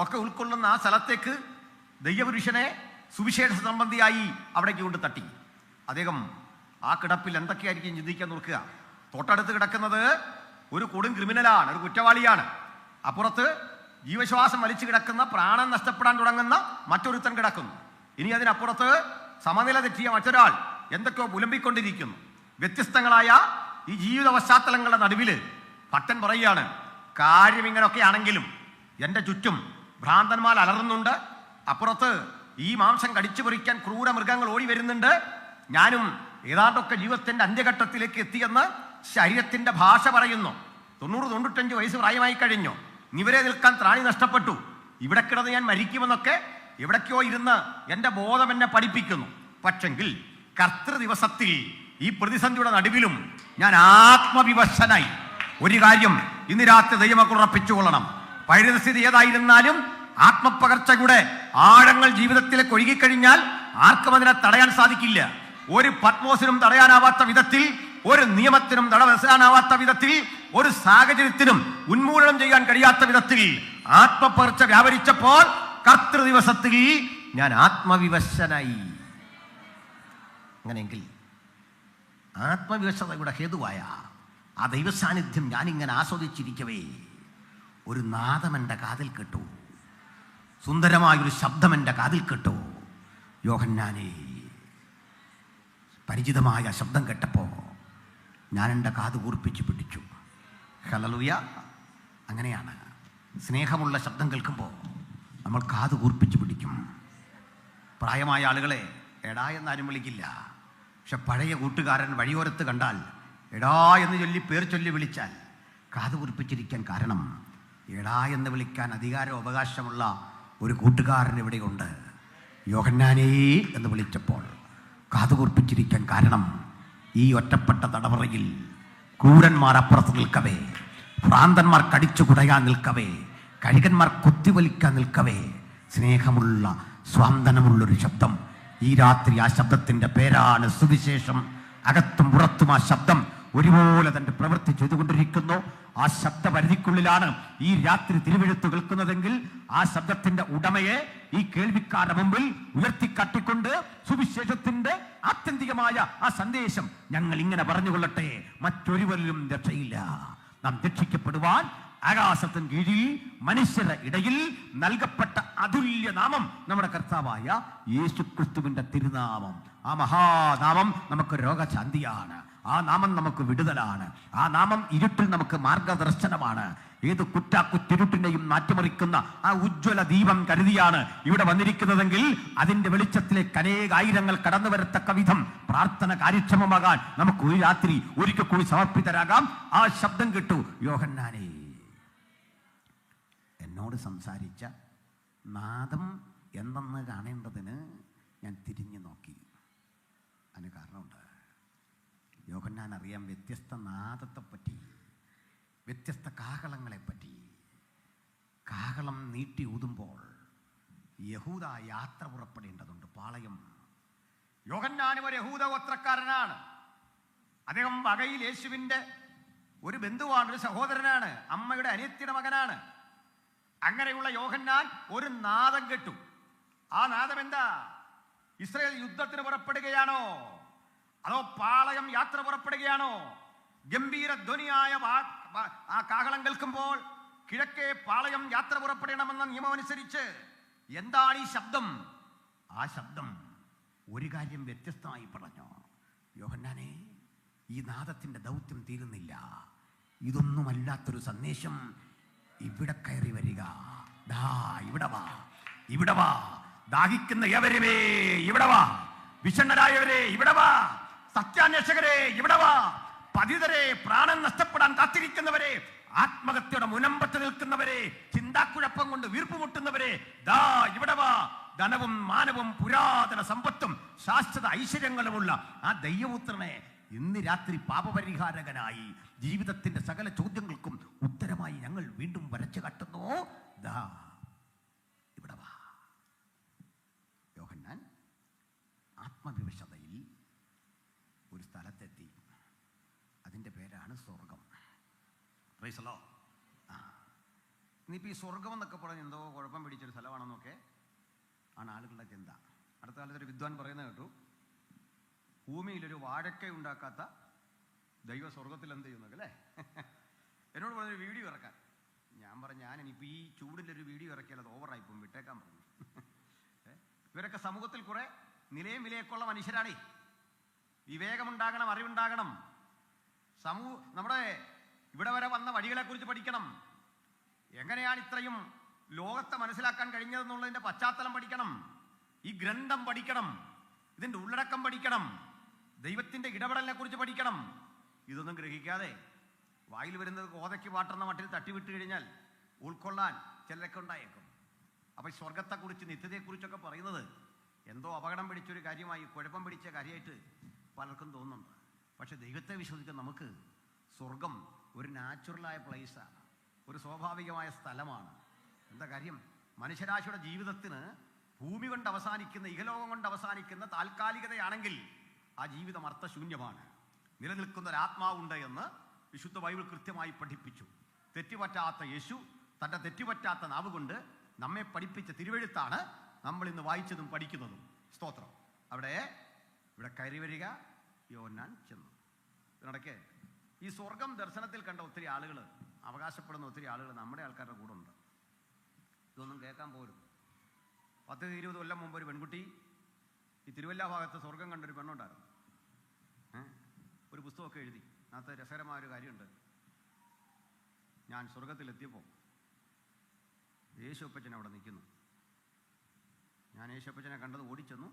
ഒക്കെ ഉൾക്കൊള്ളുന്ന ആ സ്ഥലത്തേക്ക് ദൈവപുരുഷനെ സുവിശേഷ സംബന്ധിയായി അവിടേക്ക് കൊണ്ട് തട്ടി. അദ്ദേഹം ആ കിടപ്പിൽ എന്തൊക്കെയായിരിക്കും ചിന്തിക്കാൻ നോക്കുക. തൊട്ടടുത്ത് കിടക്കുന്നത് ഒരു കൊടും ക്രിമിനലാണ്, ഒരു കുറ്റവാളിയാണ്. അപ്പുറത്ത് ജീവശ്വാസം വലിച്ചു കിടക്കുന്ന, പ്രാണൻ നഷ്ടപ്പെടാൻ തുടങ്ങുന്ന മറ്റൊരുത്തൻ കിടക്കുന്നു. ഇനി അതിനപ്പുറത്ത് സമനില തെറ്റിയ മറ്റൊരാൾ എന്തൊക്കെയോ പുലമ്പിക്കൊണ്ടിരിക്കുന്നു. വ്യത്യസ്തങ്ങളായ ഈ ജീവിത പശ്ചാത്തലങ്ങളുടെ നടുവിൽ ഭക്തൻ പറയുകയാണ്, കാര്യം ഇങ്ങനെയൊക്കെ ആണെങ്കിലും എൻ്റെ ചുറ്റും ഭ്രാന്തന്മാർ അലറുന്നുണ്ട്. അപ്പുറത്ത് ഈ മാംസം കടിച്ചു പറിക്കാൻ ക്രൂര മൃഗങ്ങൾ ഓടി വരുന്നുണ്ട്. ഞാനും ഏതാണ്ടൊക്കെ ജീവിതത്തിൻ്റെ അന്ത്യഘട്ടത്തിലേക്ക് എത്തിയെന്ന് ശരീരത്തിൻ്റെ ഭാഷ പറയുന്നു. 90-95 വയസ്സ് പ്രായമായി കഴിഞ്ഞു. നിവരെ നിൽക്കാൻ ത്രാണി നഷ്ടപ്പെട്ടു. ഇവിടെ കിടന്ന് ഞാൻ മരിക്കുമെന്നൊക്കെ എവിടേക്കോ ഇരുന്ന് എൻ്റെ ബോധം എന്നെ പഠിപ്പിക്കുന്നു. പക്ഷെങ്കിൽ കർത്തൃ ദിവസത്തിൽ ഈ പ്രതിസന്ധിയുടെ നടുവിലും ഞാൻ ആത്മവിവശനായി. ഒരു കാര്യം ഇന്ന് രാത്രി ദൈവമക്കൾ ഉറപ്പിച്ചുകൊള്ളണം. പരിസ്ഥിതി ഏതായിരുന്നാലും ആത്മപകർച്ചയുടെ ആഴങ്ങൾ ജീവിതത്തിലേക്ക് ഒഴുകിക്കഴിഞ്ഞാൽ ആർക്കും അതിനെ തടയാൻ സാധിക്കില്ല. ഒരു പത്മോസിനും തടയാനാവാത്ത വിധത്തിൽ, ഒരു നിയമത്തിനും തടയാനാവാത്ത വിധത്തിൽ, ഒരു സാഹചര്യത്തിനും ഉന്മൂലനം ചെയ്യാൻ കഴിയാത്ത വിധത്തിൽ ആത്മപകർച്ച വ്യാപരിച്ചപ്പോൾ കർത്തൃ ദിവസത്തിൽ ഞാൻ ആത്മവിവശനായി. അങ്ങനെയെങ്കിൽ ആത്മവിവശതയുടെ ഹേതുവായ ആ ദൈവസാന്നിധ്യം ഞാനിങ്ങനെ ആസ്വദിച്ചിരിക്കവേ ഒരു നാദം എൻ്റെ കാതിൽ കേട്ടു. സുന്ദരമായൊരു ശബ്ദം എൻ്റെ കാതിൽ കേട്ടു. യോഹന്നാനേ, പരിചിതമായ ശബ്ദം കേട്ടപ്പോൾ ഞാൻ എൻ്റെ കാത് കൂർപ്പിച്ച് പിടിച്ചു. ഹല്ലേലൂയ. അങ്ങനെയാണ് സ്നേഹമുള്ള ശബ്ദം കേൾക്കുമ്പോൾ നമ്മൾ കാത് കൂർപ്പിച്ച് പിടിക്കും. പ്രായമായ ആളുകളെ എടാ എന്നാരും വിളിക്കില്ല. പക്ഷെ പഴയ കൂട്ടുകാരൻ വഴിയോരത്ത് കണ്ടാൽ എടാ എന്ന് ചൊല്ലി പേർ ചൊല്ലി വിളിച്ചാൽ കാത് കുറിപ്പിച്ചിരിക്കാൻ കാരണം എടാ എന്ന് വിളിക്കാൻ അധികാരം അവകാശമുള്ള ഒരു കൂട്ടുകാരൻ ഇവിടെയുണ്ട്. യോഹന്നാനേ എന്ന് വിളിച്ചപ്പോൾ കാത് കുറിപ്പിച്ചിരിക്കാൻ കാരണം ഈ ഒറ്റപ്പെട്ട തടവറയിൽ ക്രൂരന്മാർ അപ്പുറത്ത് നിൽക്കവേ, ഭ്രാന്തന്മാർ കടിച്ചു കുടയാൻ നിൽക്കവേ, കഴുകന്മാർ കുത്തിവലിക്കാൻ നിൽക്കവേ സ്നേഹമുള്ള സ്വാന്തനമുള്ളൊരു ശബ്ദം. ഈ രാത്രി ആ ശബ്ദത്തിൻ്റെ പേരാണ് സുവിശേഷം. അകത്തും പുറത്തും ആ ശബ്ദം ഒരുപോലെ തൻ്റെ പ്രവൃത്തി ചെയ്തുകൊണ്ടിരിക്കുന്നു. ആ ശബ്ദപരിധിക്കുള്ളിലാണ് ഈ രാത്രി തിരുവെഴുത്ത് കേൾക്കുന്നതെങ്കിൽ ആ ശബ്ദത്തിന്റെ ഉടമയെ ഈ കേൾവിക്കാരുടെ മുമ്പിൽ ഉയർത്തിക്കാട്ടിക്കൊണ്ട് സുവിശേഷത്തിന്റെ ആത്യന്തികമായ ആ സന്ദേശം ഞങ്ങൾ ഇങ്ങനെ പറഞ്ഞുകൊള്ളട്ടെ, മറ്റൊരുവരിലും രക്ഷയില്ല. നാം രക്ഷിക്കപ്പെടുവാൻ ആകാശത്തിന് കീഴിൽ മനുഷ്യരുടെ ഇടയിൽ നൽകപ്പെട്ട അതുല്യ നാമം നമ്മുടെ കർത്താവായ യേശുക്രിസ്തുവിന്റെ തിരുനാമം. ആ മഹാനാമം നമുക്ക് രോഗശാന്തിയാണ്. ആ നാമം നമുക്ക് വിടുതലാണ്. ആ നാമം ഇരുട്ടിൽ നമുക്ക് മാർഗദർശനമാണ്. ഏത് കുറ്റാക്കുറ്റിരുട്ടിനെയും മാറ്റിമറിക്കുന്ന ആ ഉജ്ജ്വല ദീപം കരുതിയാണ് ഇവിടെ വന്നിരിക്കുന്നതെങ്കിൽ അതിന്റെ വെളിച്ചത്തിലേക്ക് അനേകായിരങ്ങൾ കടന്നു വരത്തക്ക വിധം പ്രാർത്ഥന കാര്യക്ഷമമാകാൻ നമുക്ക് ഒരു രാത്രി ഒരിക്കൽ കൂടി സമർപ്പിതരാകാം. ആ ശബ്ദം കേട്ടു. യോഹന്നാനേ, എന്നോട് സംസാരിച്ച നാദം എന്തെന്ന് കാണേണ്ടതിന് ഞാൻ തിരിഞ്ഞു നോക്കി. അതിന് കാരണമുണ്ട്. യോഹന്നാൻ അറിയാം വ്യത്യസ്ത നാദത്തെപ്പറ്റി, വ്യത്യസ്ത കാഹളങ്ങളെപ്പറ്റി. കാഹളം നീട്ടി ഊതുമ്പോൾ യഹൂദ യാത്ര പുറപ്പെടേണ്ടതുണ്ട്. പാളയം. യോഹന്നാനും ഒരു യഹൂദ ഗോത്രക്കാരനാണ്. അദ്ദേഹം വകയിൽ യേശുവിൻ്റെ ഒരു ബന്ധുവാണ്, ഒരു സഹോദരനാണ്, അമ്മയുടെ അനിയത്തിയുടെ മകനാണ്. അങ്ങനെയുള്ള യോഹന്നാൻ ഒരു നാദം കേട്ടു. ആ നാദം എന്താ? ഇസ്രായേൽ യുദ്ധത്തിന് പുറപ്പെടുകയാണോ, അതോ പാളയം യാത്ര പുറപ്പെടുകയാണോ? ഗംഭീര ധ്വനിയായ ആ കാഹളം കേൾക്കുമ്പോൾ കിഴക്കേ പാളയം യാത്ര പുറപ്പെടണമെന്ന നിയമം അനുസരിച്ച് എന്താണ് ഈ ശബ്ദം? ആ ശബ്ദം ഒരു കാര്യം വ്യത്യസ്തമായി പറഞ്ഞു. യോഹന്നാനെ, ഈ നാദത്തിന്റെ ദൗത്യം തീരുന്നില്ല. ഇതൊന്നുമല്ലാത്തൊരു സന്ദേശം ഇവിടെ കയറി വരിക. ദാ ഇവിടെ വാ, ഇവിടെ വാ. ദാഹിക്കുന്ന ഏവരുമേ ഇവിടെ വാ. വിഷണ്ണരായവരെ ഇവിടെ വാ. സത്യാന്വേഷകരെ ഇവിടെ വാ. പതിതരെ, പ്രാണൻ നഷ്ടപ്പെടാൻ കാത്തിരിക്കുന്നവരെ, ആത്മഹത്യയുടെ മുനമ്പത്ത് നിൽക്കുന്നവരെ, ചിന്താക്കുഴപ്പം കൊണ്ട് വീർപ്പുമുട്ടുന്നവരെ, ദാ ഇവിടെ വാ. ധനവും മാനവും പുരാതന സമ്പത്തും ശാശ്വത ഐശ്വര്യങ്ങളുമുള്ള ആ ദൈവപുത്രനെ ഇന്ന് രാത്രി പാപപരിഹാരകനായി ജീവിതത്തിന്റെ സകല ചോദ്യങ്ങൾക്കും ഉത്തരമായി ഞങ്ങൾ വീണ്ടും വരച്ചു കാട്ടുന്നു. ദാ ഇവിടെ വാ. യോഹന്നാൻ ആത്മവിവശതയിൽ ഒരു സ്ഥലത്തെത്തി. അതിൻ്റെ പേരാണ് സ്വർഗം. Price the Lord. ഇനിയിപ്പോൾ ഈ സ്വർഗം എന്നൊക്കെ പറഞ്ഞ് എന്തോ കുഴപ്പം പിടിച്ചൊരു സ്ഥലമാണെന്നൊക്കെ ആണ് ആളുകളുടെ ചിന്ത. അടുത്ത കാലത്തൊരു വിദ്വാൻ പറയുന്നത് കേട്ടു, ഭൂമിയിലൊരു വാഴക്ക ഉണ്ടാക്കാത്ത ദൈവ സ്വർഗത്തിൽ എന്ത് ചെയ്യുന്നൊക്കെ അല്ലേ. എന്നോട് പറഞ്ഞൊരു വീഡിയോ ഇറക്കാൻ. ഞാൻ പറഞ്ഞു, ഞാനിപ്പോൾ ഈ ചൂടിലൊരു വീഡിയോ ഇറക്കിയാൽ അത് ഓവറായിപ്പോവും, വിട്ടേക്കാൻ പറഞ്ഞു. ഇവരൊക്കെ സമൂഹത്തിൽ കുറെ നിലയും വിലയൊക്കെയുള്ള മനുഷ്യരാണേ. വിവേകമുണ്ടാകണം, അറിവുണ്ടാകണം. നമ്മുടെ ഇവിടെ വരെ വന്ന വഴികളെക്കുറിച്ച് പഠിക്കണം. എങ്ങനെയാണ് ഇത്രയും ലോകത്തെ മനസ്സിലാക്കാൻ കഴിഞ്ഞതെന്നുള്ളതിൻ്റെ പശ്ചാത്തലം പഠിക്കണം. ഈ ഗ്രന്ഥം പഠിക്കണം, ഇതിൻ്റെ ഉള്ളടക്കം പഠിക്കണം, ദൈവത്തിൻ്റെ ഇടപെടലിനെ കുറിച്ച് പഠിക്കണം. ഇതൊന്നും ഗ്രഹിക്കാതെ വായിൽ വരുന്നത് കോതയ്ക്ക് പാട്ടുന്ന മട്ടിൽ തട്ടിവിട്ട് കഴിഞ്ഞാൽ ഉൾക്കൊള്ളാൻ ചിലരൊക്കെ ഉണ്ടായേക്കും. അപ്പോൾ ഈ സ്വർഗത്തെക്കുറിച്ച് നിത്യതയെക്കുറിച്ചൊക്കെ പറയുന്നത് എന്തോ അപകടം പിടിച്ചൊരു കാര്യമായി, കുഴപ്പം പിടിച്ച കാര്യമായിട്ട് പലർക്കും തോന്നുന്നുണ്ട്. പക്ഷെ ദൈവത്തെ വിശ്വസിക്കുന്ന നമുക്ക് സ്വർഗം ഒരു നാച്ചുറലായ പ്ലേസാണ്, ഒരു സ്വാഭാവികമായ സ്ഥലമാണ്. എന്താ കാര്യം? മനുഷ്യരാശിയുടെ ജീവിതത്തിന് ഭൂമി കൊണ്ട് അവസാനിക്കുന്ന, ഇഹലോകം കൊണ്ട് അവസാനിക്കുന്ന താൽക്കാലികതയാണെങ്കിൽ ആ ജീവിതം അർത്ഥശൂന്യമാണ്. നിലനിൽക്കുന്ന ഒരു ആത്മാവുണ്ട് എന്ന് വിശുദ്ധ ബൈബിൾ കൃത്യമായി പഠിപ്പിച്ചു. തെറ്റുപറ്റാത്ത യേശു തൻ്റെ തെറ്റുപറ്റാത്ത നാവ് കൊണ്ട് നമ്മെ പഠിപ്പിച്ച തിരുവെഴുത്താണ് നമ്മൾ ഇന്ന് വായിച്ചതും പഠിക്കുന്നതും. സ്തോത്രം. ഇവിടെ കയറി വരിക. യോഹന്നാൻ ചെന്നു. ഇതിനിടയ്ക്ക് ഈ സ്വർഗം ദർശനത്തിൽ കണ്ട ഒത്തിരി ആളുകൾ, അവകാശപ്പെടുന്ന ഒത്തിരി ആളുകൾ നമ്മുടെ ആൾക്കാരുടെ കൂടെ ഉണ്ട്. ഇതൊന്നും കേൾക്കാൻ പോരും. 10-20 കൊല്ലം മുമ്പ് ഒരു പെൺകുട്ടി ഈ തിരുവല്ല ഭാഗത്ത് സ്വർഗം കണ്ടൊരു പെണ്ണുണ്ടായിരുന്നു. ഒരു പുസ്തകമൊക്കെ എഴുതി. അതിനകത്ത് രസകരമായൊരു കാര്യമുണ്ട്. ഞാൻ സ്വർഗത്തിലെത്തിയപ്പോൾ യേശുപ്പച്ചൻ അവിടെ നിൽക്കുന്നു. ഞാൻ യേശുപ്പച്ചനെ കണ്ടത് ഓടിച്ചെന്നു.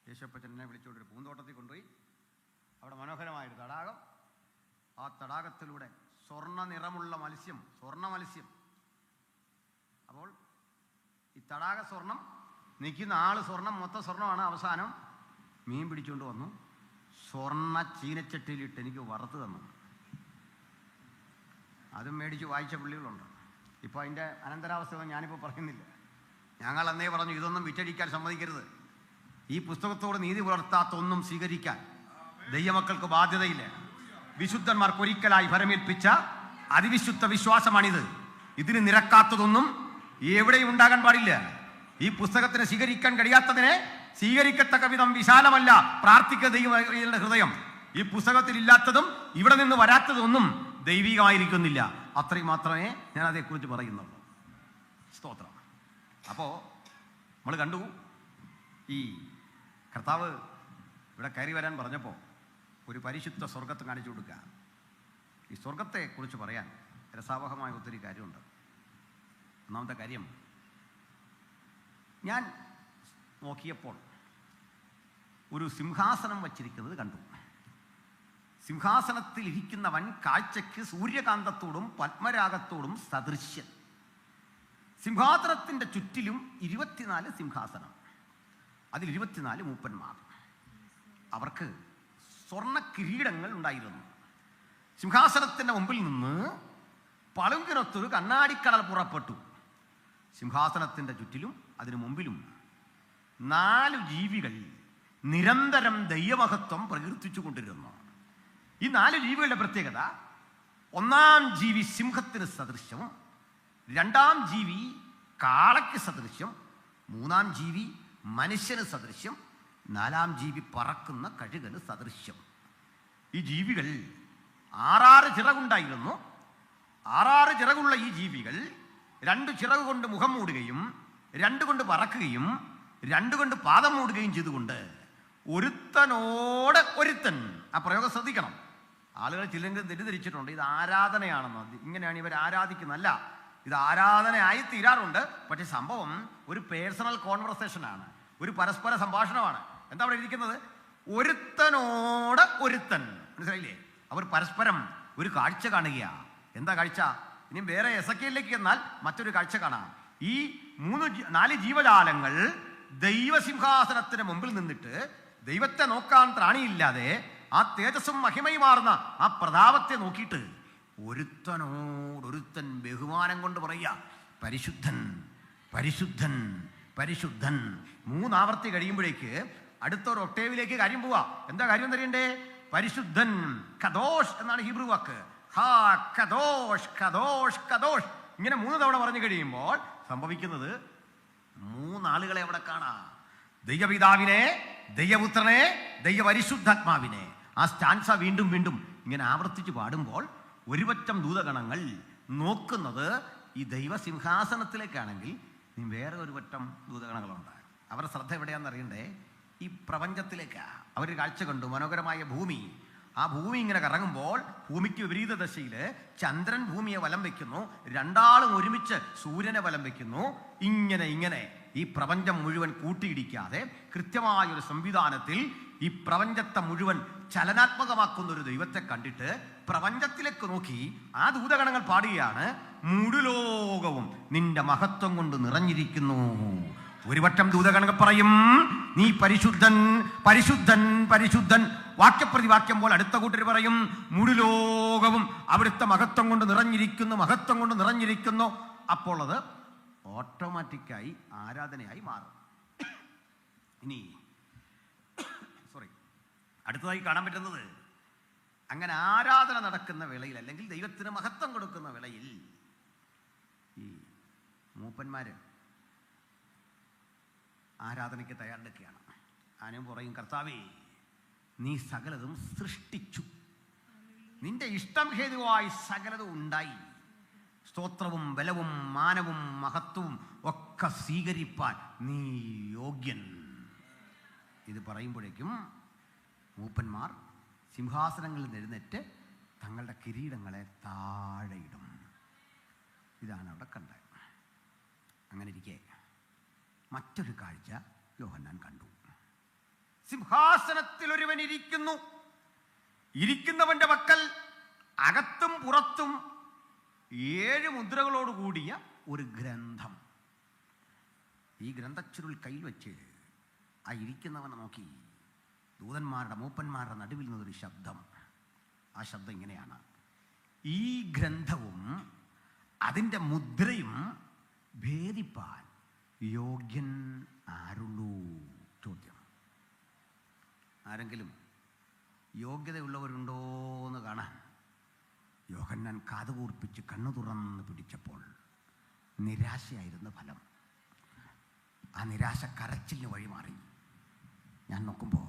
യേശുപ്പച്ചൻ എന്നെ വിളിച്ചുകൊണ്ടൊരു പൂന്തോട്ടത്തിൽ കൊണ്ടുപോയി. അവിടെ മനോഹരമായൊരു തടാകം. ആ തടാകത്തിലൂടെ സ്വർണ്ണ നിറമുള്ള മത്സ്യം, സ്വർണ്ണ മത്സ്യം. അപ്പോൾ ഈ തടാക സ്വർണം, നിൽക്കുന്ന ആള് സ്വർണം, മൊത്തം സ്വർണ്ണമാണ്. അവസാനം മീൻ പിടിച്ചുകൊണ്ട് വന്നു, സ്വർണ്ണ ചീനച്ചട്ടിയിലിട്ട് എനിക്ക് വറുത്ത് തന്നു. അതും മേടിച്ച് വായിച്ച പുള്ളികളുണ്ട്. ഇപ്പോൾ അതിൻ്റെ അനന്തരാവസ്ഥ ഞാനിപ്പോൾ പറയുന്നില്ല. ഞങ്ങൾ അന്നേ പറഞ്ഞു, ഇതൊന്നും വിറ്റഴിക്കാൻ സമ്മതിക്കരുത്. ഈ പുസ്തകത്തോട് നീതി പുലർത്താത്തൊന്നും സ്വീകരിക്കാൻ ദൈവമക്കൾക്ക് ബാധ്യതയില്ല. വിശുദ്ധന്മാർക്ക് ഒരിക്കലായി ഫലമേൽപ്പിച്ച അതിവിശുദ്ധ വിശ്വാസമാണിത്. ഇതിന് നിരക്കാത്തതൊന്നും എവിടെയും ഉണ്ടാകാൻ പാടില്ല. ഈ പുസ്തകത്തിന് സ്വീകരിക്കാൻ കഴിയാത്തതിനെ സ്വീകരിക്കത്തക്ക വിധം വിശാലമല്ല പ്രാർത്ഥിക്കുന്ന ദൈവങ്ങളുടെ ഹൃദയം. ഈ പുസ്തകത്തിൽ ഇല്ലാത്തതും ഇവിടെ നിന്ന് വരാത്തതൊന്നും ദൈവികമായിരിക്കുന്നില്ല. അത്രയും മാത്രമേ ഞാൻ അതേക്കുറിച്ച് പറയുന്നുള്ളൂ. സ്തോത്രം. അപ്പോൾ നമ്മൾ കണ്ടു, ഈ കർത്താവ് ഇവിടെ കയറി വരാൻ പറഞ്ഞപ്പോൾ ഒരു പരിശുദ്ധ സ്വർഗത്തെ കാണിച്ചു കൊടുക്കുക. ഈ സ്വർഗത്തെക്കുറിച്ച് പറയാൻ രസാവഹമായ ഒത്തിരി കാര്യമുണ്ട്. ഒന്നാമത്തെ കാര്യം, ഞാൻ നോക്കിയപ്പോൾ ഒരു സിംഹാസനം വച്ചിരിക്കുന്നത് കണ്ടു. സിംഹാസനത്തിൽ ഇരിക്കുന്നവൻ കാഴ്ചയ്ക്ക് സൂര്യകാന്തത്തോടും പത്മരാഗത്തോടും സദൃശ്യൻ. സിംഹാസനത്തിൻ്റെ ചുറ്റിലും 24 സിംഹാസനം, അതിൽ 24 മൂപ്പന്മാർ. അവർക്ക് സ്വർണ്ണ കിരീടങ്ങൾ ഉണ്ടായിരുന്നു. സിംഹാസനത്തിൻ്റെ മുമ്പിൽ നിന്ന് പളുങ്കിനൊത്തൊരു കണ്ണാടിക്കടൽ പുറപ്പെട്ടു. സിംഹാസനത്തിൻ്റെ ചുറ്റിലും അതിനു മുമ്പിലും 4 ജീവികൾ നിരന്തരം ദൈവമഹത്വം പ്രകീർത്തിച്ചു കൊണ്ടിരുന്നു. ഈ 4 ജീവികളുടെ പ്രത്യേകത, ഒന്നാം ജീവി സിംഹത്തിന് സദൃശ്യം, രണ്ടാം ജീവി കാളയ്ക്ക് സദൃശ്യം, മൂന്നാം ജീവി മനുഷ്യന് സദൃശ്യം, നാലാം ജീവി പറക്കുന്ന കഴുകന് സദൃശ്യം. ഈ ജീവികൾ 6 ചിറകുണ്ടായിരുന്നു. 6 ചിറകുള്ള ഈ ജീവികൾ 2 ചിറക് കൊണ്ട് മുഖം മൂടുകയും 2 കൊണ്ട് പറക്കുകയും 2 കൊണ്ട് പാദം മൂടുകയും ചെയ്തുകൊണ്ട് ഒരുത്തനോട് ഒരുത്തൻ. ആ പ്രയോഗം ശ്രദ്ധിക്കണം. ആളുകൾ ചിലരെങ്കിലും തെറ്റിദ്ധരിച്ചിട്ടുണ്ട് ഇത് ആരാധനയാണെന്ന്. ഇങ്ങനെയാണ് ഇവർ ആരാധിക്കുന്നതല്ല, ഇത് ആരാധനയായി തീരാറുണ്ട്. പക്ഷെ സംഭവം ഒരു പേഴ്സണൽ കോൺവെർസേഷനാണ്, ഒരു പരസ്പര സംഭാഷണമാണ്. എന്താ അവിടെ ഇരിക്കുന്നത്? ഒരുത്തനോട് ഒരുത്തൻ. മനസ്സിലായില്ലേ? അവർ പരസ്പരം ഒരു കാഴ്ച കാണുകയാണ്. എന്താ കാഴ്ച? ഇനി വേറെ എസക്കേലിലേക്ക് എന്നാൽ മറ്റൊരു കാഴ്ച കാണാം. ഈ 4 ജീവജാലങ്ങൾ ദൈവസിംഹാസനത്തിന് മുമ്പിൽ നിന്നിട്ട് ദൈവത്തെ നോക്കാൻ ത്രാണിയില്ലാതെ ആ തേജസ്സും മഹിമയുമാർന്ന ആ പ്രതാപത്തെ നോക്കിയിട്ട് ഒരുത്തൻ ബഹുമാനം കൊണ്ട് പറയുക, പരിശുദ്ധൻ പരിശുദ്ധൻ പരിശുദ്ധൻ. 3 ആവർത്തി കഴിയുമ്പോഴേക്ക് അടുത്തൊരു ഒക്ടേവിലേക്ക് കാര്യം പോവാ. എന്താ കാര്യം അറിയണ്ടേ? പരിശുദ്ധൻ, കദോഷ് എന്നാണ് ഹീബ്രു വാക്ക്. ഹാ കദോഷ് കദോഷ് കദോഷ്. ഇങ്ങനെ 3 തവണ പറഞ്ഞു കഴിയുമ്പോൾ സംഭവിക്കുന്നത് 3 ആളുകളെ അവിടെ കാണാം. ദൈവപിതാവിനെ, ദൈവപുത്രനെ, ദൈവപരിശുദ്ധാത്മാവിനെ. ആ സ്റ്റാൻസ വീണ്ടും വീണ്ടും ഇങ്ങനെ ആവർത്തിച്ച് പാടുമ്പോൾ ഒരുപറ്റം ദൂതഗണങ്ങൾ നോക്കുന്നത് ഈ ദൈവസിംഹാസനത്തിലേക്കാണെങ്കിൽ വേറെ ഒരു പറ്റം ദൂതഗണങ്ങളുണ്ട്. അവരുടെ ശ്രദ്ധ എവിടെയാണെന്ന് അറിയണ്ടേ? ഈ പ്രപഞ്ചത്തിലേക്കാ. അവർ കാഴ്ച കണ്ടു, മനോഹരമായ ഭൂമി. ആ ഭൂമി ഇങ്ങനെ കറങ്ങുമ്പോൾ ഭൂമിക്ക് വിപരീത ദശയിൽ ചന്ദ്രൻ ഭൂമിയെ വലം വയ്ക്കുന്നു, 2 ആളും ഒരുമിച്ച് സൂര്യനെ വലം വയ്ക്കുന്നു. ഇങ്ങനെ ഈ പ്രപഞ്ചം മുഴുവൻ കൂട്ടിയിടിക്കാതെ കൃത്യമായൊരു സംവിധാനത്തിൽ ഈ പ്രപഞ്ചത്തെ മുഴുവൻ ചലനാത്മകമാക്കുന്ന ഒരു ദൈവത്തെ കണ്ടിട്ട് പ്രപഞ്ചത്തിലേക്ക് നോക്കി ആ ദൂതഗണങ്ങൾ പാടുകയാണ്, മുഴുലോകവും നിന്റെ മഹത്വം കൊണ്ട് നിറഞ്ഞിരിക്കുന്നു. ഒരു വട്ടം ദൂതഗണങ്ങൾ പറയും, നീ പരിശുദ്ധൻ പരിശുദ്ധൻ പരിശുദ്ധൻ. വാക്യപ്രതിവാക്യം പോലെ അടുത്ത കൂട്ടർ പറയും, മുഴുലോകവും അവിടുത്തെ മഹത്വം കൊണ്ട് നിറഞ്ഞിരിക്കുന്നു, മഹത്വം കൊണ്ട് നിറഞ്ഞിരിക്കുന്നു. അപ്പോൾ അത് ഓട്ടോമാറ്റിക്കായി ആരാധനയായി മാറും. ഇനി അടുത്തതായി കാണാൻ പറ്റുന്നത്, അങ്ങനെ ആരാധന നടക്കുന്ന വേളയിൽ, അല്ലെങ്കിൽ ദൈവത്തിന് മഹത്വം കൊടുക്കുന്ന വേളയിൽ ഈ മൂപ്പന്മാര് ആരാധനയ്ക്ക് തയ്യാറെടുക്കുകയാണ്. ആനും പറയും, കർത്താവേ നീ സകലതും സൃഷ്ടിച്ചു, നിന്റെ ഇഷ്ടം ഹേതുവായി സകലതും ഉണ്ടായി, സ്തോത്രവും ബലവും മാനവും മഹത്വവും ഒക്കെ സ്വീകരിപ്പാൻ നീ യോഗ്യൻ. ഇത് പറയുമ്പോഴേക്കും മൂപ്പന്മാർ സിംഹാസനങ്ങളിൽ എഴുന്നേറ്റ് തങ്ങളുടെ കിരീടങ്ങളെ താഴെയിടും. ഇതാണ് അവിടെ കണ്ടത്. അങ്ങനെ ഇരിക്കെ മറ്റൊരു കാഴ്ച യോഹന്നാൻ കണ്ടു. സിംഹാസനത്തിൽ ഒരുവൻ ഇരിക്കുന്നു. ഇരിക്കുന്നവന്റെ പക്കൽ അകത്തും പുറത്തും 7 മുദ്രകളോട് കൂടിയ ഒരു ഗ്രന്ഥം. ഈ ഗ്രന്ഥച്ചുരുൾ കയ്യിൽ വെച്ച് ആ ഇരിക്കുന്നവനെ നോക്കി ദൂതന്മാരുടെ മൂപ്പന്മാരുടെ നടുവിൽ നിന്നൊരു ശബ്ദം. ആ ശബ്ദം ഇങ്ങനെയാണ്, ഈ ഗ്രന്ഥവും അതിൻ്റെ മുദ്രയും ഭേദിപ്പാൻ യോഗ്യൻ ആരുള്ളൂ? ചോദ്യം. ആരെങ്കിലും യോഗ്യതയുള്ളവരുണ്ടോ എന്ന് കാണാൻ യോഹന്നാൻ കാതുകൂർപ്പിച്ച് കണ്ണു തുറന്ന് പിടിച്ചപ്പോൾ നിരാശയായിരുന്നു ഫലം. ആ നിരാശ കരച്ചിലിന് വഴിമാറി. ഞാൻ നോക്കുമ്പോൾ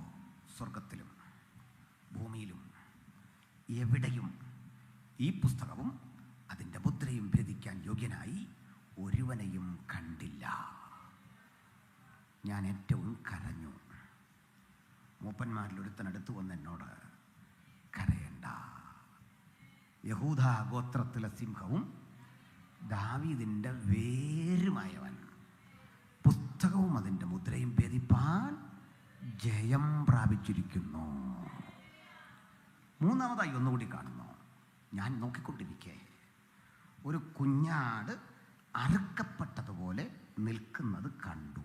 സ്വർഗത്തിലും ഭൂമിയിലും എവിടെയും ഈ പുസ്തകവും അതിൻ്റെ മുദ്രയും ഭേദിക്കാൻ യോഗ്യനായി ഒരുവനെയും കണ്ടില്ല. ഞാൻ ഏറ്റവും കരഞ്ഞു. മൂപ്പന്മാരിൽ ഒരുത്തനടുത്ത് വന്ന് എന്നോട്, കരയണ്ട, യഹൂദാ ഗോത്രത്തിലെ സിംഹവും ദാവീദിൻ്റെ വേരുമായവൻ പുസ്തകവും അതിൻ്റെ മുദ്രയും ഭേദിപ്പാൻ ജയം പ്രാപിച്ചിരിക്കുന്നു. 3ാമതായി ഒന്നുകൂടി കാണുന്നു. ഞാൻ നോക്കിക്കൊണ്ടിരിക്കെ ഒരു കുഞ്ഞാട് അറുക്കപ്പെട്ടതുപോലെ നിൽക്കുന്നത് കണ്ടു.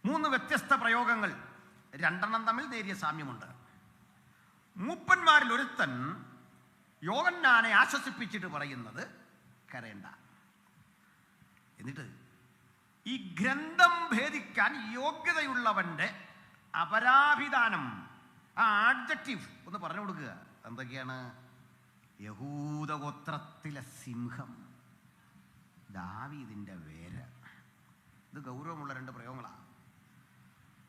3 വ്യത്യസ്ത പ്രയോഗങ്ങൾ, 2 തമ്മിൽ നേരിയ സാമ്യമുണ്ട്. മൂപ്പന്മാരിൽ ഒരുത്തൻ യോഹന്നാനെ ആശ്വസിപ്പിച്ചിട്ട് പറയുന്നത്, കരയണ്ട. എന്നിട്ട് ഈ ഗ്രന്ഥം ഭേദിക്കാൻ യോഗ്യതയുള്ളവന്റെ അപരാഭിധാനം, ആ ആഡ്ജക്റ്റീവ് ഒന്ന് പറഞ്ഞു കൊടുക്കുക. എന്തൊക്കെയാണ്? യഹൂദഗോത്രത്തിലെ സിംഹം, ദാവീദിന്റെ വേര്. ഇത് ഗൗരവമുള്ള 2 പ്രയോഗങ്ങളാണ്.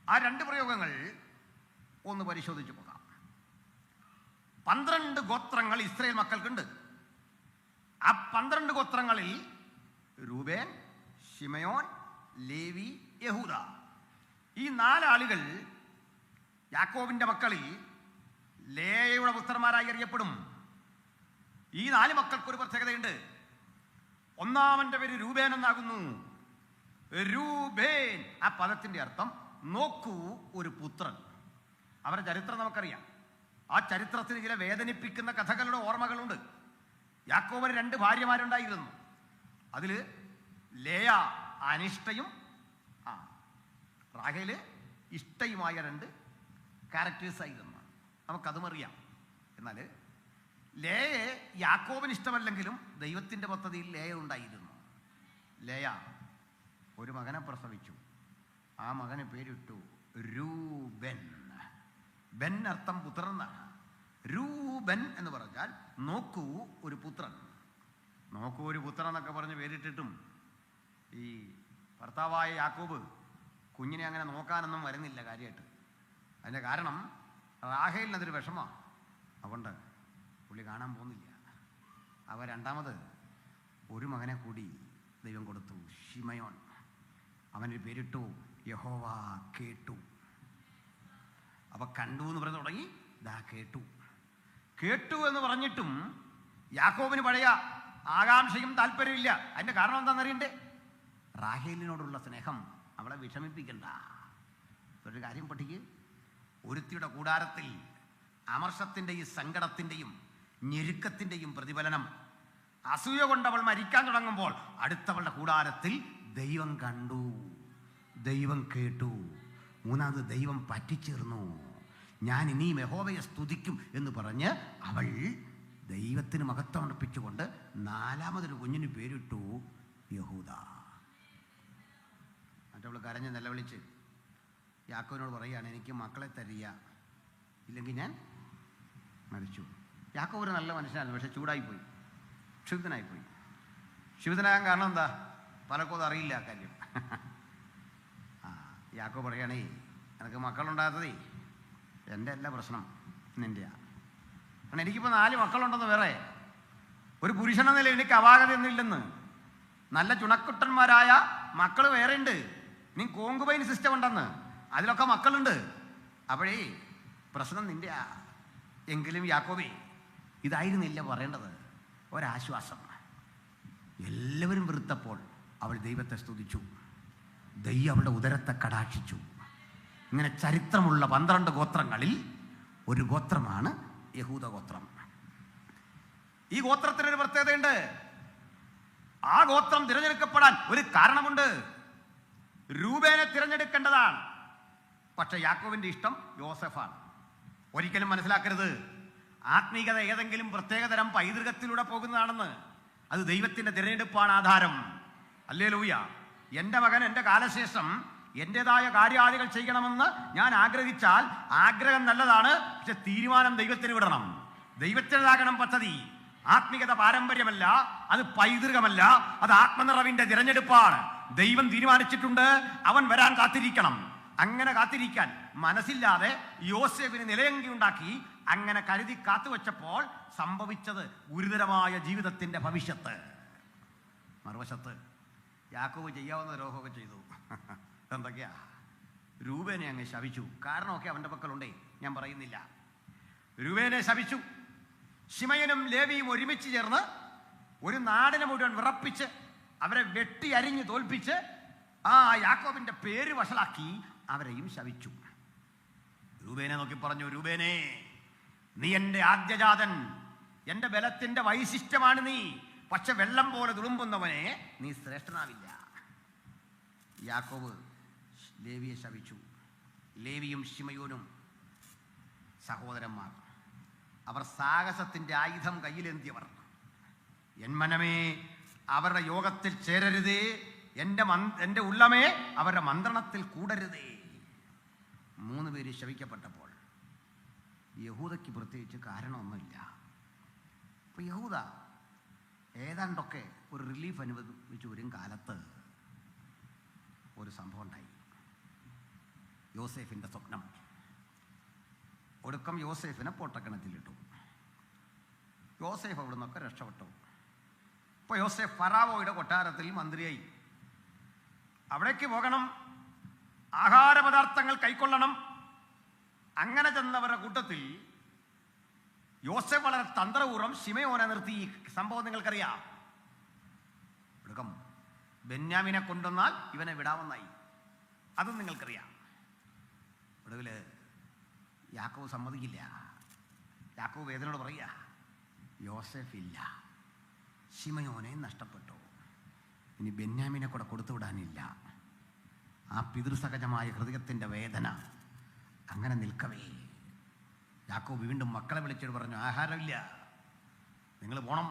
ആ 2 പ്രയോഗങ്ങൾ ഒന്ന് പരിശോധിച്ചു പോകാം. 12 ഗോത്രങ്ങൾ ഇസ്രായേൽ മക്കൾക്കുണ്ട്. ആ 12 ഗോത്രങ്ങളിൽ രൂബേൻ, ശിമയോൻ, ലേവി, യഹൂദ, ഈ 4 ആളുകൾ യാക്കോബിന്റെ മക്കളിൽ ലേയയുടെ പുത്രന്മാരായി അറിയപ്പെടും. ഈ 4 മക്കൾക്കൊരു പ്രത്യേകതയുണ്ട്. ഒന്നാമന്റെ പേര് രൂബേൻ എന്നാകുന്നു. രൂബേൻ, ആ പദത്തിന്റെ അർത്ഥം നോക്കൂ ഒരു പുത്രൻ. അവരുടെ ചരിത്രം നമുക്കറിയാം. ആ ചരിത്രത്തിന് ചില വേദനിപ്പിക്കുന്ന കഥകളുടെ ഓർമ്മകളുണ്ട്. യാക്കോബിന് 2 ഭാര്യമാരുണ്ടായിരുന്നു. അതിൽ ലേയ അനിഷ്ടയും റാഹേല് ഇഷ്ടയുമായ 2 ക്യാരക്ടേഴ്സ് ആയിരുന്നു. നമുക്കതും അറിയാം. എന്നാൽ ലേയെ യാക്കോബിന് ഇഷ്ടമല്ലെങ്കിലും ദൈവത്തിൻ്റെ പദ്ധതിയിൽ ലേയ ഉണ്ടായിരുന്നു. ലേയ ഒരു മകനെ പ്രസവിച്ചു. ആ മകന് പേരിട്ടു രൂബൻ. ബെൻ അർത്ഥം പുത്രൻ എന്നാണ്. രൂബൻ എന്ന് പറഞ്ഞാൽ നോക്കൂ ഒരു പുത്രൻ. നോക്കൂ ഒരു പുത്രൻ എന്നൊക്കെ പറഞ്ഞ് പേരിട്ടിട്ടും ഈ ഭർത്താവായ യാക്കോബ് കുഞ്ഞിനെ അങ്ങനെ നോക്കാനൊന്നും വരുന്നില്ല കാര്യമായിട്ട്. അതിൻ്റെ കാരണം റാഹേലിനതൊരു വിഷമമാണ്. അതുകൊണ്ട് പുള്ളി കാണാൻ പോകുന്നില്ല. അവ രണ്ടാമത് ഒരു മകനെ കൂടി ദൈവം കൊടുത്തു, ശിമയോൻ. അവനൊരു പേരിട്ടു യഹോവ കേട്ടു. അപ്പൊ കണ്ടു എന്ന് പറഞ്ഞു തുടങ്ങി, ദാ കേട്ടു. കേട്ടു എന്ന് പറഞ്ഞിട്ടും യാക്കോബിന് പഴയ ആകാംക്ഷയും താല്പര്യമില്ല. അതിൻ്റെ കാരണം എന്താണെന്നറിയണ്ടേ? റാഹേലിനോടുള്ള സ്നേഹം അവളെ വിഷമിപ്പിക്കണ്ട. ഒരു കാര്യം പഠിക്ക്. ഒരുത്തിയുടെ കൂടാരത്തിൽ അമർഷത്തിൻ്റെയും സങ്കടത്തിൻ്റെയും ഞെരുക്കത്തിൻ്റെയും പ്രതിഫലനം. അസൂയ കൊണ്ട് അവൾ മരിക്കാൻ തുടങ്ങുമ്പോൾ അടുത്തവളുടെ കൂടാരത്തിൽ ദൈവം കണ്ടു, ദൈവം കേട്ടു. മൂന്നാമത് ദൈവം പറ്റിച്ചേർന്നു. ഞാൻ ഇനിയും യഹോവയെ സ്തുതിക്കും എന്ന് പറഞ്ഞ് അവൾ ദൈവത്തിന് മഹത്വം അർപ്പിച്ചുകൊണ്ട് 4മതൊരു കുഞ്ഞിന് പേരിട്ടു യഹൂദ. മറ്റവൾ കരഞ്ഞ് നിലവിളിച്ച് യാക്കോവിനോട് പറയുകയാണ്, എനിക്ക് മക്കളെ തരിക, ഇല്ലെങ്കിൽ ഞാൻ മരിച്ചു. യാക്കോബ് ഒരു നല്ല മനുഷ്യനായിരുന്നു, പക്ഷെ ചൂടായിപ്പോയി, ക്ഷുബ്ധനായിപ്പോയി. ക്ഷുബ്ധനാകാൻ കാരണം എന്താ? പലർക്കും അത് അറിയില്ല ആ കാര്യം. യാക്കോബ് പറയുകയാണേ, എനിക്ക് മക്കളുണ്ടാകാത്തതേ എൻ്റെ എല്ലാ പ്രശ്നം നിൻ്റെയാണ്. കാരണം എനിക്കിപ്പോൾ 4 മക്കളുണ്ടെന്ന് വേറെ ഒരു പുരുഷനെന്ന നിലയിൽ എനിക്ക് അപാകതയൊന്നുമില്ലെന്ന്. നല്ല ചുണക്കുട്ടന്മാരായ മക്കൾ വേറെ ഉണ്ട്. നീ കോങ്കുബൈൻ സിസ്റ്റം ഉണ്ടെന്ന്, അതിലൊക്കെ മക്കളുണ്ട്. അപ്പോഴേ പ്രശ്നം നിൻ്റെയാ. എങ്കിലും യാക്കോബേ ഇതായിരുന്നില്ല പറയേണ്ടത്. ഒരാശ്വാസം. എല്ലാവരും വെറുത്തപ്പോൾ അവൾ ദൈവത്തെ സ്തുതിച്ചു. ദൈവം അവളുടെ ഉദരത്തെ കടാക്ഷിച്ചു. ഇങ്ങനെ ചരിത്രമുള്ള 12 ഗോത്രങ്ങളിൽ ഒരു ഗോത്രമാണ് യഹൂദ ഗോത്രം. ഈ ഗോത്രത്തിനൊരു പ്രത്യേകതയുണ്ട്. ആ ഗോത്രം തിരഞ്ഞെടുക്കപ്പെടാൻ ഒരു കാരണമുണ്ട്. രൂബേനെ തിരഞ്ഞെടുക്കേണ്ടതാണ്, പക്ഷെ യാക്കോബിന്റെ ഇഷ്ടം യോസെഫാണ്. ഒരിക്കലും മനസ്സിലാക്കരുത് ആത്മീയത ഏതെങ്കിലും പ്രത്യേകതരം പൈതൃകത്തിലൂടെ പോകുന്നതാണെന്ന്. അത് ദൈവത്തിന്റെ തിരഞ്ഞെടുപ്പാണ് ആധാരം. ഹല്ലേലൂയ. എൻ്റെ മകൻ എൻ്റെ കാലശേഷം എൻ്റെതായ കാര്യാദികൾ ചെയ്യണമെന്ന് ഞാൻ ആഗ്രഹിച്ചാൽ ആഗ്രഹം നല്ലതാണ്, പക്ഷെ തീരുമാനം ദൈവത്തിന് വിടണം. ദൈവത്തിൻ്റെതാകണം പദ്ധതി. ആത്മീയത പാരമ്പര്യമല്ല, അത് പൈതൃകമല്ല, അത് ആത്മനിറവിന്റെ തിരഞ്ഞെടുപ്പാണ്. ദൈവം തീരുമാനിച്ചിട്ടുണ്ട്, അവൻ വരാൻ കാത്തിരിക്കണം. അങ്ങനെ കാത്തിരിക്കാൻ മനസ്സില്ലാതെ യോസേഫിന് നിലയങ്കി ഉണ്ടാക്കി അങ്ങനെ കരുതി കാത്തുവച്ചപ്പോൾ സംഭവിച്ചത് ഗുരുതരമായ ജീവിതത്തിന്റെ ഭവിഷ്യത്ത്. മറുവശത്ത് യാക്കോബ് ചെയ്യാവുന്ന ദ്രോഹമൊക്കെ ചെയ്തു. എന്തൊക്കെയാ? രൂബേനെ അങ്ങ് ശപിച്ചു. കാരണമൊക്കെ അവൻ്റെ പക്കലുണ്ടേ, ഞാൻ പറയുന്നില്ല. രൂബേനെ ശപിച്ചു. ശിമയനും ലേവിയും ഒരുമിച്ച് ചേർന്ന് ഒരു നാടിനെ മുഴുവൻ വിറപ്പിച്ച് അവരെ വെട്ടി അരിഞ്ഞ് തോൽപ്പിച്ച് ആ യാക്കോബിന്റെ പേര് വഷളാക്കി അവരെയും ശപിച്ചു. രൂബേനെ നോക്കി പറഞ്ഞു, രൂബേനെ, നീ എൻ്റെ ആദ്യജാതൻ, എൻ്റെ ബലത്തിന്റെ വൈശിഷ്ട്യമാണ് നീ. പക്ഷെ വെള്ളം പോലെ തുളുമ്പുന്നവനെ നീ ശ്രേഷ്ഠനാവില്ല. യാക്കോബ് ലേവിയെ ശപിച്ചു. ലേവിയും ശിമയോനും സഹോദരന്മാർ. അവർ സാഹസത്തിന്റെ ആയുധം കയ്യിലെന്തിയവർ. എൻ മനമേ അവരുടെ യോഗത്തിൽ ചേരരുതേ, എൻ്റെ ഉള്ളമേ അവരുടെ മന്ത്രണത്തിൽ കൂടരുതേ. 3 പേര് ശപിക്കപ്പെട്ടപ്പോൾ യഹൂദയ്ക്ക് പ്രത്യേകിച്ച് കാരണമൊന്നുമില്ല. അപ്പൊ യഹൂദ ഏതാണ്ടൊക്കെ ഒരു റിലീഫ് അനുഭവിച്ചു വരും കാലത്ത് ഒരു സംഭവം ഉണ്ടായി. യോസേഫിന്റെ സ്വപ്നം. ഒടുക്കം യോസേഫിനെ പൊട്ടക്കിണറ്റിലിട്ടു. യോസേഫ് അവിടെ നിന്നൊക്കെ രക്ഷപ്പെട്ടു. ഇപ്പോൾ യോസേഫ് ഫറാവോയുടെ കൊട്ടാരത്തിൽ മന്ത്രിയായി. അവിടേക്ക് പോകണം, ആഹാരപദാർത്ഥങ്ങൾ കൈക്കൊള്ളണം. അങ്ങനെ ചെന്നവരുടെ കൂട്ടത്തിൽ യോസേഫ് വളരെ തന്ത്രപൂർവ്വം ശിമയോനെ നിർത്തി. ഈ സംഭവം നിങ്ങൾക്കറിയാം. ഒടുക്കം ബെന്യാമിനെ കൊണ്ടുവന്നാൽ ഇവനെ വിടാമെന്നായി. അതും നിങ്ങൾക്കറിയാം. ഒടുവിൽ യാക്കോബ് സമ്മതിക്കില്ല. യാക്കോബ് വേദനയോട് പറയുക, യോസേഫ് ഇല്ല, ശിമയോനെ നഷ്ടപ്പെട്ടു. ഇനി ബെന്യാമിനെ കൂടെ കൊടുത്തു വിടാനില്ല. ആ പിതൃസഹജമായ ഹൃദയത്തിൻ്റെ വേദന അങ്ങനെ നിൽക്കവേ യാക്കോബ് വീണ്ടും മക്കളെ വിളിച്ചിട്ട് പറഞ്ഞു, ആഹാരമില്ല, നിങ്ങൾ പോകണം,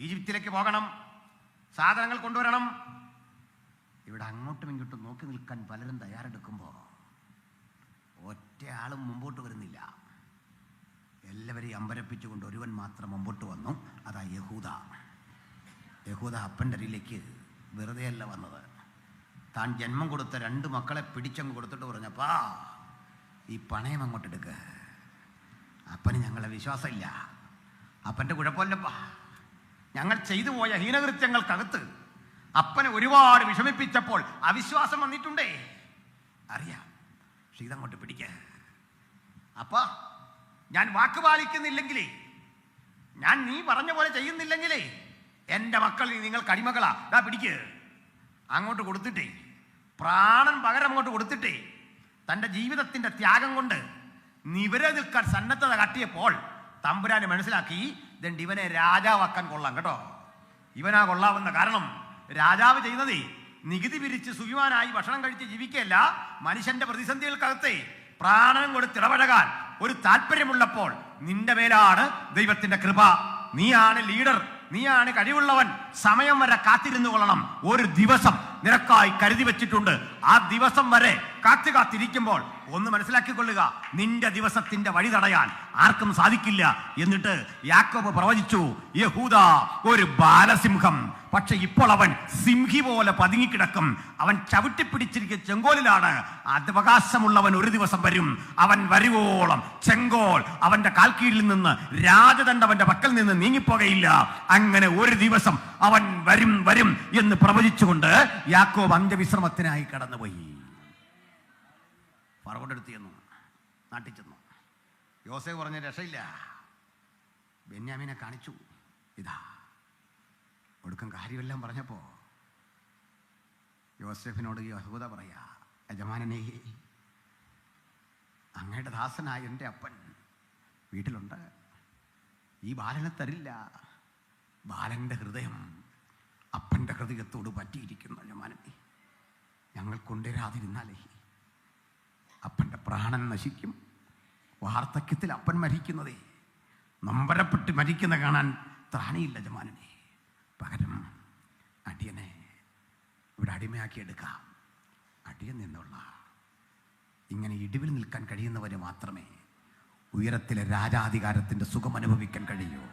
ഈജിപ്തിലേക്ക് പോകണം, സാധനങ്ങൾ കൊണ്ടുവരണം. ഇവിടെ അങ്ങോട്ടും ഇങ്ങോട്ടും നോക്കി നിൽക്കാൻ പലരും തയ്യാറെടുക്കുമ്പോൾ ഒറ്റയാളും മുമ്പോട്ട് വരുന്നില്ല. എല്ലാവരെയും അമ്പരപ്പിച്ചുകൊണ്ട് ഒരുവൻ മാത്രം മുമ്പോട്ട് വന്നു. അതാ യഹൂദ. യഹൂദ അപ്പൻ്റെ അരിയിലേക്ക് വെറുതെയല്ല വന്നത്. താൻ ജന്മം കൊടുത്ത 2 മക്കളെ പിടിച്ചങ്ങ് കൊടുത്തിട്ട് പറഞ്ഞപ്പാ, ഈ പണയം അങ്ങോട്ട് എടുക്കുക, അപ്പന് ഞങ്ങളെ വിശ്വാസമില്ല, അപ്പൻ്റെ കുഴപ്പമില്ലപ്പാ, ഞങ്ങൾ ചെയ്തു പോയ ഹീനകൃത്യങ്ങൾക്കകത്ത് അപ്പനെ ഒരുപാട് വിഷമിപ്പിച്ചപ്പോൾ അവിശ്വാസം വന്നിട്ടുണ്ടേ, അറിയാം, പക്ഷെ ഇതങ്ങോട്ട് പിടിക്ക. അപ്പാ, ഞാൻ വാക്ക് പാലിക്കുന്നില്ലെങ്കിലേ, ഞാൻ നീ പറഞ്ഞ പോലെ ചെയ്യുന്നില്ലെങ്കിലേ എൻ്റെ മക്കൾ നിങ്ങൾക്ക് അടിമകളാ, ഇതാ പിടിക്ക്. അങ്ങോട്ട് കൊടുത്തിട്ടേ, പ്രാണൻ പകരം അങ്ങോട്ട് കൊടുത്തിട്ടേ, തൻ്റെ ജീവിതത്തിൻ്റെ ത്യാഗം കൊണ്ട് നിവരെ നിൽക്കാൻ സന്നദ്ധത കാട്ടിയപ്പോൾ തമ്പുരാന് മനസ്സിലാക്കി, ഇതുണ്ട്, ഇവനെ രാജാവാക്കാൻ കൊള്ളാം കേട്ടോ, ഇവനാ കൊള്ളാവുന്ന. കാരണം രാജാവ് ചെയ്യുന്നതേ നികുതി പിരിച്ച് സുഖിമാനായി ഭക്ഷണം കഴിച്ച് ജീവിക്കുകയല്ല, മനുഷ്യന്റെ പ്രതിസന്ധികൾക്കകത്തെ പ്രാണനം കൊടുത്തിടപഴകാൻ ഒരു താല്പര്യമുള്ളപ്പോൾ നിന്റെ മേലാണ് ദൈവത്തിന്റെ കൃപ. നീയാണ് ലീഡർ, നീയാണ് കഴിവുള്ളവൻ. സമയം വരെ കാത്തിരുന്നു കൊള്ളണം. ഒരു ദിവസം നിനക്കായി കരുതി വെച്ചിട്ടുണ്ട്. ആ ദിവസം വരെ കാത്തിരിക്കുമ്പോൾ ഒന്ന് മനസ്സിലാക്കിക്കൊള്ളുക, നിന്റെ ദിവസത്തിന്റെ വഴി തടയാൻ ആർക്കും സാധിക്കില്ല. എന്നിട്ട് യാക്കോബ് പ്രവചിച്ചു, യഹൂദ ഒരു ബാലസിംഹം, പക്ഷെ ഇപ്പോൾ അവൻ സിംഹി പോലെ പതുങ്ങിക്കിടക്കും. അവൻ ചവിട്ടിപ്പിടിച്ചിരിക്കുന്ന ചെങ്കോലിലാണ്. അവകാശമുള്ളവൻ ഒരു ദിവസം വരും. അവൻ വരുവോളം ചെങ്കോൽ അവന്റെ കാൽക്കീഴിൽ നിന്ന്, രാജദണ്ഡ് അവന്റെ പക്കൽ നിന്ന് നീങ്ങിപ്പോകയില്ല. അങ്ങനെ ഒരു ദിവസം അവൻ വരും വരും എന്ന് പ്രവചിച്ചുകൊണ്ട് യാക്കോബ് അന്ത്യവിശ്രമത്തിനായി കടന്നുപോയി. ഫറവോന്റെ അടുത്ത് ചെന്നു, നാട്ടിൽ ചെന്നു. യോസേഫ് പറഞ്ഞ രക്ഷയില്ല. ബെന്യാമിനെ കാണിച്ചു. ഇതാ ഒടുക്കം കാര്യമെല്ലാം പറഞ്ഞപ്പോ യോസേഫിനോട് യഹൂദ പറയാ, യജമാനനെ, അങ്ങയുടെ ദാസനായ എൻ്റെ അപ്പൻ വീട്ടിലുണ്ട്. ഈ ബാലനെ തരില്ല. ബാലന്റെ ഹൃദയം അപ്പൻ്റെ ഹൃദയത്തോട് പറ്റിയിരിക്കുന്നു. യജമാനനെ, ഞങ്ങൾ കൊണ്ടുവരാതിരുന്നാലേ അപ്പൻ്റെ പ്രാണൻ നശിക്കും. വാർദ്ധക്യത്തിൽ അപ്പൻ മരിക്കുന്നതേ, നമ്പരപ്പെട്ട് മരിക്കുന്ന കാണാൻ ത്രാണിയില്ല യജമാനനെ. പകരം അടിയനെ ഇവിടെ അടിമയാക്കി എടുക്കാം. അടിയൻ നിന്നുള്ള ഇങ്ങനെ ഇടിവിൽ നിൽക്കാൻ കഴിയുന്നവന് മാത്രമേ ഉയരത്തിലെ രാജാധികാരത്തിൻ്റെ സുഖം അനുഭവിക്കാൻ കഴിയൂ.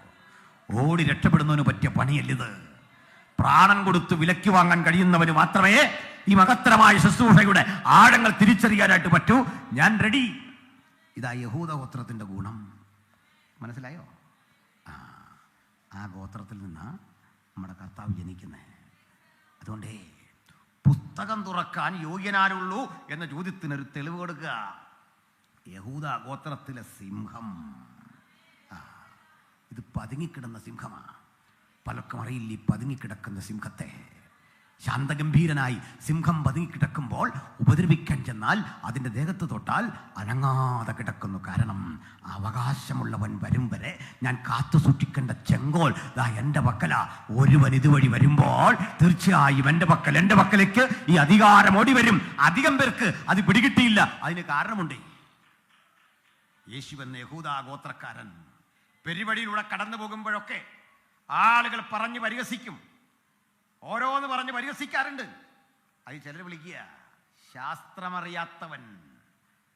ഓടി രക്ഷപ്പെടുന്നവന് പറ്റിയ പണിയല്ലിത്. പ്രാണൻ കൊടുത്ത് വിലയ്ക്ക് വാങ്ങാൻ കഴിയുന്നവന് മാത്രമേ ഈ മഹത്തരമായ ശുശ്രൂഷയുടെ ആഴങ്ങൾ തിരിച്ചറിയാനായിട്ട് പറ്റൂ. ഞാൻ റെഡി. ഇതാ യഹൂദ ഗോത്രത്തിൻ്റെ ഗുണം. മനസ്സിലായോ? ആ ഗോത്രത്തിൽ നിന്ന് നമ്മുടെ കർത്താവ് ജനിക്കുന്നത്. അതുകൊണ്ടേ പുസ്തകം തുറക്കാൻ യോഗ്യനാരുള്ളൂ എന്ന ചോദ്യത്തിനൊരു തെളിവ് കൊടുക്കുക. യഹൂദ ഗോത്രത്തിലെ സിംഹം, ഇത് പതുങ്ങിക്കിടന്ന സിംഹമാണ്. പലർക്കും അറിയില്ല ഈ പതുങ്ങിക്കിടക്കുന്ന സിംഹത്തെ. ശാന്തഗംഭീരനായി സിംഹം പതുങ്ങിക്കിടക്കുമ്പോൾ ഉപദ്രവിക്കാൻ ചെന്നാൽ അതിൻ്റെ ദേഹത്ത് തൊട്ടാൽ അനങ്ങാതെ കിടക്കുന്നു. കാരണം അവകാശമുള്ളവൻ വരും വരെ ഞാൻ കാത്തു സൂക്ഷിക്കേണ്ട ചെങ്കോൽ ദാ എൻ്റെ പക്കല. ഒരുവൻ ഇതുവഴി വരുമ്പോൾ തീർച്ചയായും എൻ്റെ പക്കലേക്ക് ഈ അധികാരം ഓടി വരും. അധികം പേർക്ക് അത് പിടികിട്ടിയില്ല. അതിന് കാരണമുണ്ട്. യേശു എന്ന യഹൂദ ഗോത്രക്കാരൻ പെരുവഴിയിലൂടെ കടന്നു പോകുമ്പോഴൊക്കെ ആളുകൾ പറഞ്ഞു പരിഹസിക്കും. ഓരോന്ന് പറഞ്ഞ് പരിഹസിക്കാറുണ്ട്. അത് ചിലർ വിളിക്കുക ശാസ്ത്രമറിയാത്തവൻ,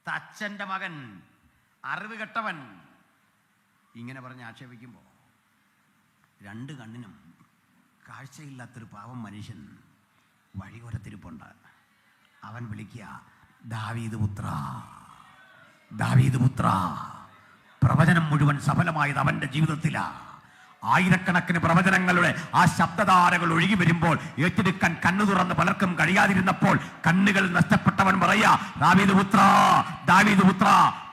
തച്ചൻ്റെ മകൻ, അറിവ് കെട്ടവൻ, ഇങ്ങനെ പറഞ്ഞ് ആക്ഷേപിക്കുമ്പോൾ 2 കണ്ണിനും കാഴ്ചയില്ലാത്തൊരു പാവം മനുഷ്യൻ വഴിയോരത്തിരിപ്പുണ്ട്. അവൻ വിളിക്കുക, ദാവീദ് പുത്ര, ദാവീദ് പുത്ര. പ്രവചനം മുഴുവൻ സഫലമായത് അവൻ്റെ ജീവിതത്തിലാണ്. ആയിരക്കണക്കിന് പ്രവചനങ്ങളുടെ ആ ശബ്ദധാരകൾ ഒഴുകി വരുമ്പോൾ ഏറ്റെടുക്കാൻ കണ്ണു തുറന്ന് പലർക്കും കഴിയാതിരുന്നപ്പോൾ കണ്ണുകൾ നഷ്ടപ്പെട്ടവൻ പറയാ, ദാവീദ് പുത്ര, ദാവീദ് പുത്ര.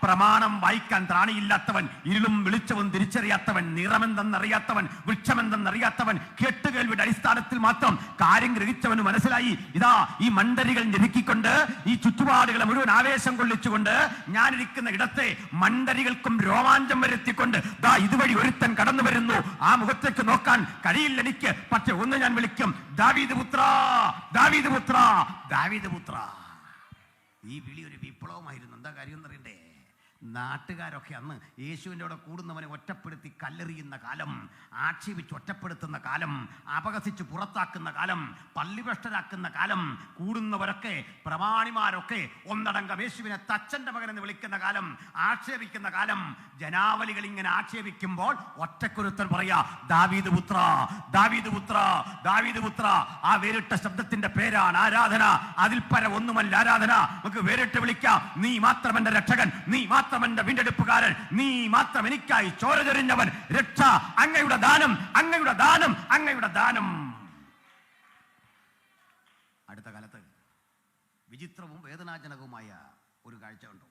പ്രമാണം വായിക്കാൻ ത്രാണിയില്ലാത്തവൻ, ഇരുളും വെളിച്ചവും തിരിച്ചറിയാത്തവൻ, നിറമെന്തെന്നറിയാത്തവൻ, വൃക്ഷമെന്തെന്നറിയാത്തവൻ, കേട്ടുകേൾവിയുടെ അടിസ്ഥാനത്തിൽ മാത്രം കാര്യം ഗ്രഹിച്ചവന് മനസ്സിലായി, ഇതാ ഈ മണ്ടരികൾ ഞെരുക്കിക്കൊണ്ട്, ഈ ചുറ്റുപാടുകളെ മുഴുവൻ ആവേശം കൊള്ളിച്ചുകൊണ്ട് ഞാനിരിക്കുന്ന ഇടത്തെ മണ്ടരികൾക്കും രോമാഞ്ചം വരുത്തിക്കൊണ്ട് ദാ ഇതുവഴി ഒരുത്തൻ കടന്നു വരുന്നു. ആ മുഖത്തേക്ക് നോക്കാൻ കഴിയില്ല എനിക്ക്, പക്ഷെ ഒന്ന് ഞാൻ വിളിക്കും, ദാവീദ് പുത്ര, ദാവീദ് പുത്ര, ദാവീദ് പുത്ര. ഈ വിളി ഒരു വിപ്ലവമായിരുന്നു. എന്താ കാര്യം എന്നറിയണ്ടേ? നാട്ടുകാരൊക്കെ അന്ന് യേശുവിൻ്റെ കൂടെ കൂടുന്നവനെ ഒറ്റപ്പെടുത്തി കല്ലെറിയുന്ന കാലം, ആക്ഷേപിച്ച് ഒറ്റപ്പെടുത്തുന്ന കാലം, അപഹസിച്ച് പുറത്താക്കുന്ന കാലം, പള്ളിഭ്രഷ്ടരാക്കുന്ന കാലം, കൂടുന്നവരൊക്കെ പ്രമാണിമാരൊക്കെ ഒന്നടങ്കം യേശുവിനെ തച്ചൻ്റെ മകനെന്ന് വിളിക്കുന്ന കാലം, ആക്ഷേപിക്കുന്ന കാലം. ജനാവലികൾ ഇങ്ങനെ ആക്ഷേപിക്കുമ്പോൾ ഒറ്റക്കുരുത്തൻ പറയാ, ദാവീദ് പുത്ര, ദാവീദ് പുത്ര, ദാവീദ് പുത്ര. ആ വേറിട്ട ശബ്ദത്തിന്റെ പേരാണ് ആരാധന. അതിൽ പര ഒന്നുമല്ല ആരാധന. നമുക്ക് വേറിട്ട് വിളിക്കാം, നീ മാത്രം എന്റെ രക്ഷകൻ, നീ മാത്രം എന്റെ വീണ്ടെടുപ്പുകാരൻ, നീ മാത്രം എനിക്കായി ചോര ചൊരിഞ്ഞവൻ, രക്ഷ അങ്ങയുടെ ദാനം, അങ്ങയുടെ ദാനം, അങ്ങയുടെ ദാനം. അടുത്ത കാലത്ത് വിചിത്രവും വേദനാജനകവുമായ ഒരു കാഴ്ച കണ്ടു.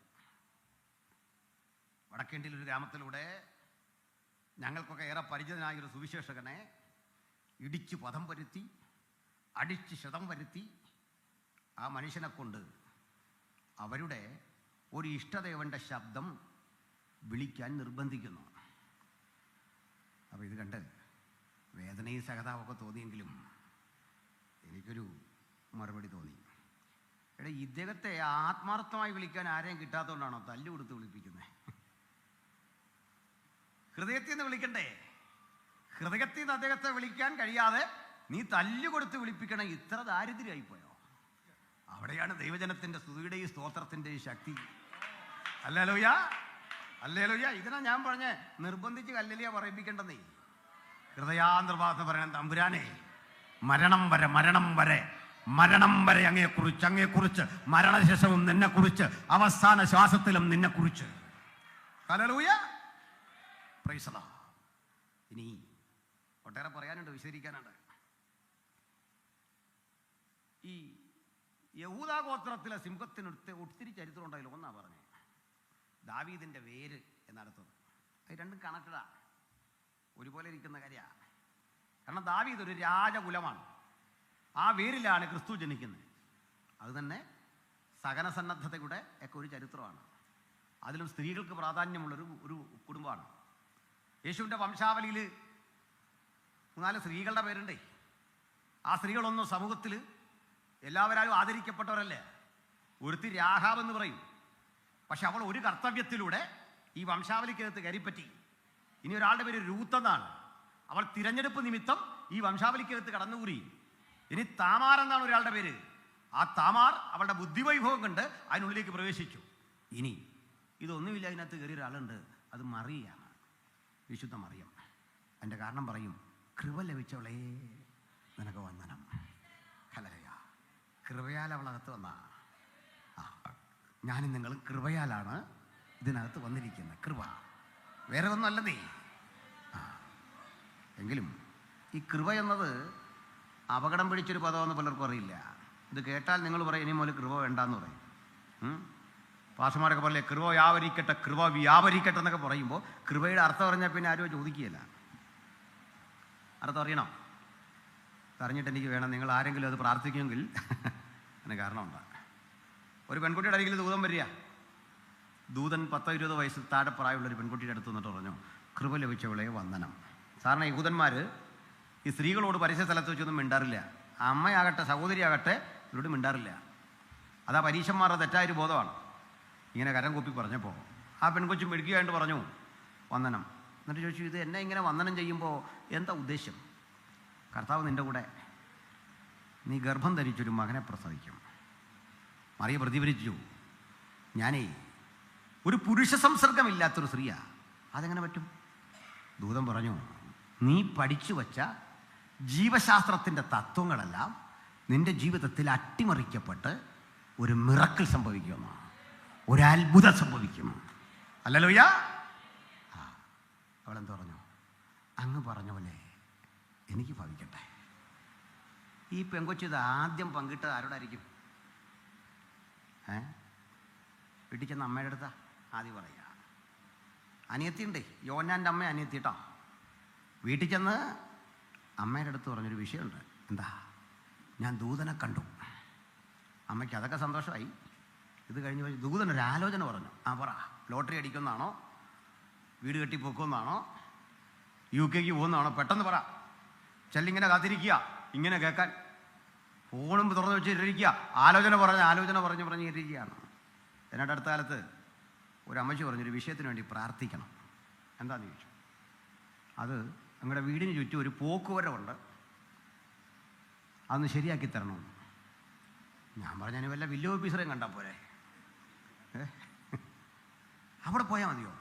വടക്കേണ്ടിയിൽ ഒരു ഗ്രാമത്തിലൂടെ ഞങ്ങൾക്കൊക്കെ ഏറെ പരിചിതനായ ഒരു സുവിശേഷകനെ ഇടിച്ചു പദം വരുത്തി, അടിച്ച് ക്ഷതം വരുത്തി ആ മനുഷ്യനെ കൊണ്ട് അവരുടെ ഒരു ഇഷ്ടദേവന്റെ ശബ്ദം വിളിക്കാൻ നിർബന്ധിക്കുന്നു. അപ്പോൾ ഇത് കണ്ട് വേദനയും സഹതാവൊക്കെ തോന്നിയെങ്കിലും എനിക്കൊരു മറുപടി തോന്നി. എടാ, ഇദ്ദേഹത്തെ ആത്മാർത്ഥമായി വിളിക്കാൻ ആരെയും കിട്ടാത്തതുകൊണ്ടാണോ തല്ലു കൊടുത്ത് വിളിപ്പിക്കുന്നത്? ഹൃദയത്തിൽ നിന്ന് വിളിക്കണ്ടേ? ഹൃദയത്തിൽ നിന്ന് അദ്ദേഹത്തെ വിളിക്കാൻ കഴിയാതെ നീ തല്ലു കൊടുത്ത് വിളിപ്പിക്കണം. ഇത്ര ദാരിദ്ര്യമായിപ്പോയോ? അവിടെയാണ് ദൈവജനത്തിന്റെ സ്തുതിയുടെയും സ്തോത്രത്തിന്റെയും ശക്തി. Hallelujah, hallelujah. ഇതിനാ ഞാൻ പറഞ്ഞ നിർബന്ധിച്ച് കല്ലേലിയ പറയിപ്പിക്കേണ്ടെന്നേ. ഹൃദയാന്തർഭാഗത്ത് പറയണം, തമ്പുരാനെ മരണം വരെ, മരണം വരെ, മരണം വരെ അങ്ങയെക്കുറിച്ച്, അങ്ങയെക്കുറിച്ച്, മരണശേഷവും നിന്നെക്കുറിച്ച്, അവസാന ശ്വാസത്തിലും നിന്നെക്കുറിച്ച്. Hallelujah, price the Lord. ഇനി ഒട്ടേറെ പറയാനുണ്ട്, വിശദീകരിക്കാനുണ്ട്. ഈ യഹൂദാ ഗോത്രത്തിലെ സിംഹത്തിനടുത്ത് ഒത്തിരി ചരിത്രം ഉണ്ടായില്ല. ഒന്നാ പറഞ്ഞേ, ദാവീദിന്റെ വേര് എന്നടുത്തത്. അത് രണ്ടും കണക്റ്റഡാ, ഒരുപോലെ ഇരിക്കുന്ന കാര്യമാണ്. കാരണം ദാവീദ് ഒരു രാജകുലമാണ്. ആ വേരിലാണ് ക്രിസ്തു ജനിക്കുന്നത്. അത് തന്നെ സഹനസന്നദ്ധതയുടെ ഒക്കെ ഒരു ചരിത്രമാണ്. അതിലും സ്ത്രീകൾക്ക് പ്രാധാന്യമുള്ളൊരു ഒരു കുടുംബമാണ്. യേശുവിൻ്റെ വംശാവലിയിൽ 4 സ്ത്രീകളുടെ പേരുണ്ടേ. ആ സ്ത്രീകളൊന്നും സമൂഹത്തിൽ എല്ലാവരും ആദരിക്കപ്പെട്ടവരല്ലേ. ഒരുത്തി രാഹാബ് എന്ന് പറയും. പക്ഷെ അവൾ ഒരു കർത്തവ്യത്തിലൂടെ ഈ വംശാവലിക്കകത്ത് കയറിപ്പറ്റി. ഇനി ഒരാളുടെ പേര് രൂത്ത് എന്നാണ്. അവൾ തിരഞ്ഞെടുപ്പ് നിമിത്തം ഈ വംശാവലിക്കകത്ത് കടന്നുകൂടി. ഇനി താമാർ എന്നാണ് ഒരാളുടെ പേര്. ആ താമാർ അവളുടെ ബുദ്ധിവൈഭവം കണ്ട് അതിനുള്ളിലേക്ക് പ്രവേശിച്ചു. ഇനി ഇതൊന്നുമില്ല, അതിനകത്ത് കയറിയ ഒരാളുണ്ട്, അത് മറിയാണ്, വിശുദ്ധ മറിയം. അതിൻ്റെ കാരണം പറയും, കൃപ ലഭിച്ചവളേ നിനക്ക് വന്ദനം. ഹല്ലേലൂയ. കൃപയാൽ അവളകത്ത് വന്ന ഞാനും നിങ്ങളും കൃപയാലാണ് ഇതിനകത്ത് വന്നിരിക്കുന്നത്. കൃപ വേറെ ഒന്നും അല്ലതേ. എങ്കിലും ഈ കൃപ എന്നത് അപകടം പിടിച്ചൊരു പദമെന്ന് പലർക്കും അറിയില്ല. ഇത് കേട്ടാൽ നിങ്ങൾ പറയും, ഇനി മുതൽ കൃപ വേണ്ടാന്ന് പറയും. പാഷമാരൊക്കെ പറയില്ലേ, കൃപ വ്യാപരിക്കട്ടെ, കൃപ വ്യാപരിക്കട്ടെ എന്നൊക്കെ പറയുമ്പോൾ കൃപയുടെ അർത്ഥം പറഞ്ഞാൽ പിന്നെ ആരും ചോദിക്കുകയില്ല. അർത്ഥം അറിയണം. അറിഞ്ഞിട്ട് എനിക്ക് വേണം. നിങ്ങൾ ആരെങ്കിലും അത് പ്രാർത്ഥിക്കുമെങ്കിൽ അതിന് കാരണമുണ്ട്. ഒരു പെൺകുട്ടിയുടെ അരികിൽ ദൂതൻ വരിക. ദൂതൻ 10-20 വയസ്സിൽ താഴെ പ്രായമുള്ളൊരു പെൺകുട്ടിയുടെ അടുത്ത് നിന്നിട്ട് പറഞ്ഞു, കൃപ ലഭിച്ചവളെ വന്ദനം. സാധാരണ യഹൂദന്മാർ ഈ സ്ത്രീകളോട് പരസ്യ സ്ഥലത്ത് വെച്ചൊന്നും മിണ്ടാറില്ല. അമ്മയാകട്ടെ സഹോദരിയാകട്ടെ ഇവരോട് മിണ്ടാറില്ല. അതാ പരീക്ഷന്മാരുടെ തെറ്റായൊരു ബോധമാണ്. ഇങ്ങനെ കരം കൂപ്പി പറഞ്ഞപ്പോൾ ആ പെൺകൊച്ചും മെടുക്കുകയായിട്ട് പറഞ്ഞു വന്ദനം. എന്നിട്ട് ചോദിച്ചു, ഇത് എന്നെ ഇങ്ങനെ വന്ദനം ചെയ്യുമ്പോൾ എന്താ ഉദ്ദേശ്യം? കർത്താവ് നിൻ്റെ കൂടെ, നീ ഗർഭം ധരിച്ചൊരു മകനെ പ്രസവിക്കും. മറിയ പ്രതിഫലിച്ചു, ഞാനേ ഒരു പുരുഷ സംസർഗമില്ലാത്തൊരു സ്ത്രീയാ, അതെങ്ങനെ പറ്റും? ദൂതൻ പറഞ്ഞു, നീ പഠിച്ചു വച്ച ജീവശാസ്ത്രത്തിൻ്റെ തത്വങ്ങളെല്ലാം നിൻ്റെ ജീവിതത്തിൽ അട്ടിമറിക്കപ്പെട്ട് ഒരു മിറക്കിൾ സംഭവിക്കുമെന്ന്, ഒരത്ഭുതം സംഭവിക്കും. ഹല്ലേലൂയ. അവളെന്ത് പറഞ്ഞു? അങ്ങ് പറഞ്ഞ പോലെ എനിക്ക് ഭവിക്കട്ടെ. ഈ പെങ്കൊച്ച് ഇത് ആദ്യം പങ്കിട്ടത് ആരോടായിരിക്കും? വീട്ടിൽ ചെന്ന അമ്മയുടെ അടുത്താ? ആദ്യം പറയുക. അനിയത്തിയുണ്ടേ, യോഹന്നാൻ്റെ അമ്മ അനിയത്തി കേട്ടോ. വീട്ടിൽ ചെന്ന് അമ്മയുടെ അടുത്ത് പറഞ്ഞൊരു വിഷയമുണ്ട്. എന്താ? ഞാൻ ദൂതനെ കണ്ടു. അമ്മയ്ക്ക് അതൊക്കെ സന്തോഷമായി. ഇത് കഴിഞ്ഞ് ദൂതനൊരു ആലോചന പറഞ്ഞു. പറ, ലോട്ടറി അടിക്കുന്നതാണോ, വീട് കെട്ടി പൊക്കുമെന്നാണോ, UK പോകുന്നതാണോ, പെട്ടെന്ന് പറ. ചെല്ലിങ്ങനെ കാത്തിരിക്കുക, ഇങ്ങനെ കേൾക്കാൻ. ഫോണും തുറന്ന് വെച്ചിട്ടിരിക്കുക. ആലോചന പറഞ്ഞ് ഇരിക്കുകയാണ്. എന്നിട്ട് അടുത്ത കാലത്ത് ഒരു അമ്മച്ചി പറഞ്ഞൊരു വിഷയത്തിന് വേണ്ടി പ്രാർത്ഥിക്കണം. എന്താണെന്ന് ചോദിച്ചു. അത് ഞങ്ങളുടെ വീടിന് ചുറ്റും ഒരു പോക്കുവരവുണ്ട്, അതൊന്ന് ശരിയാക്കി തരണമെന്ന്. ഞാൻ പറഞ്ഞു, വല്ല വില്ലേജ് ഓഫീസറേയും കണ്ടാൽ പോരെ, അവിടെ പോയാൽ മതിയോ?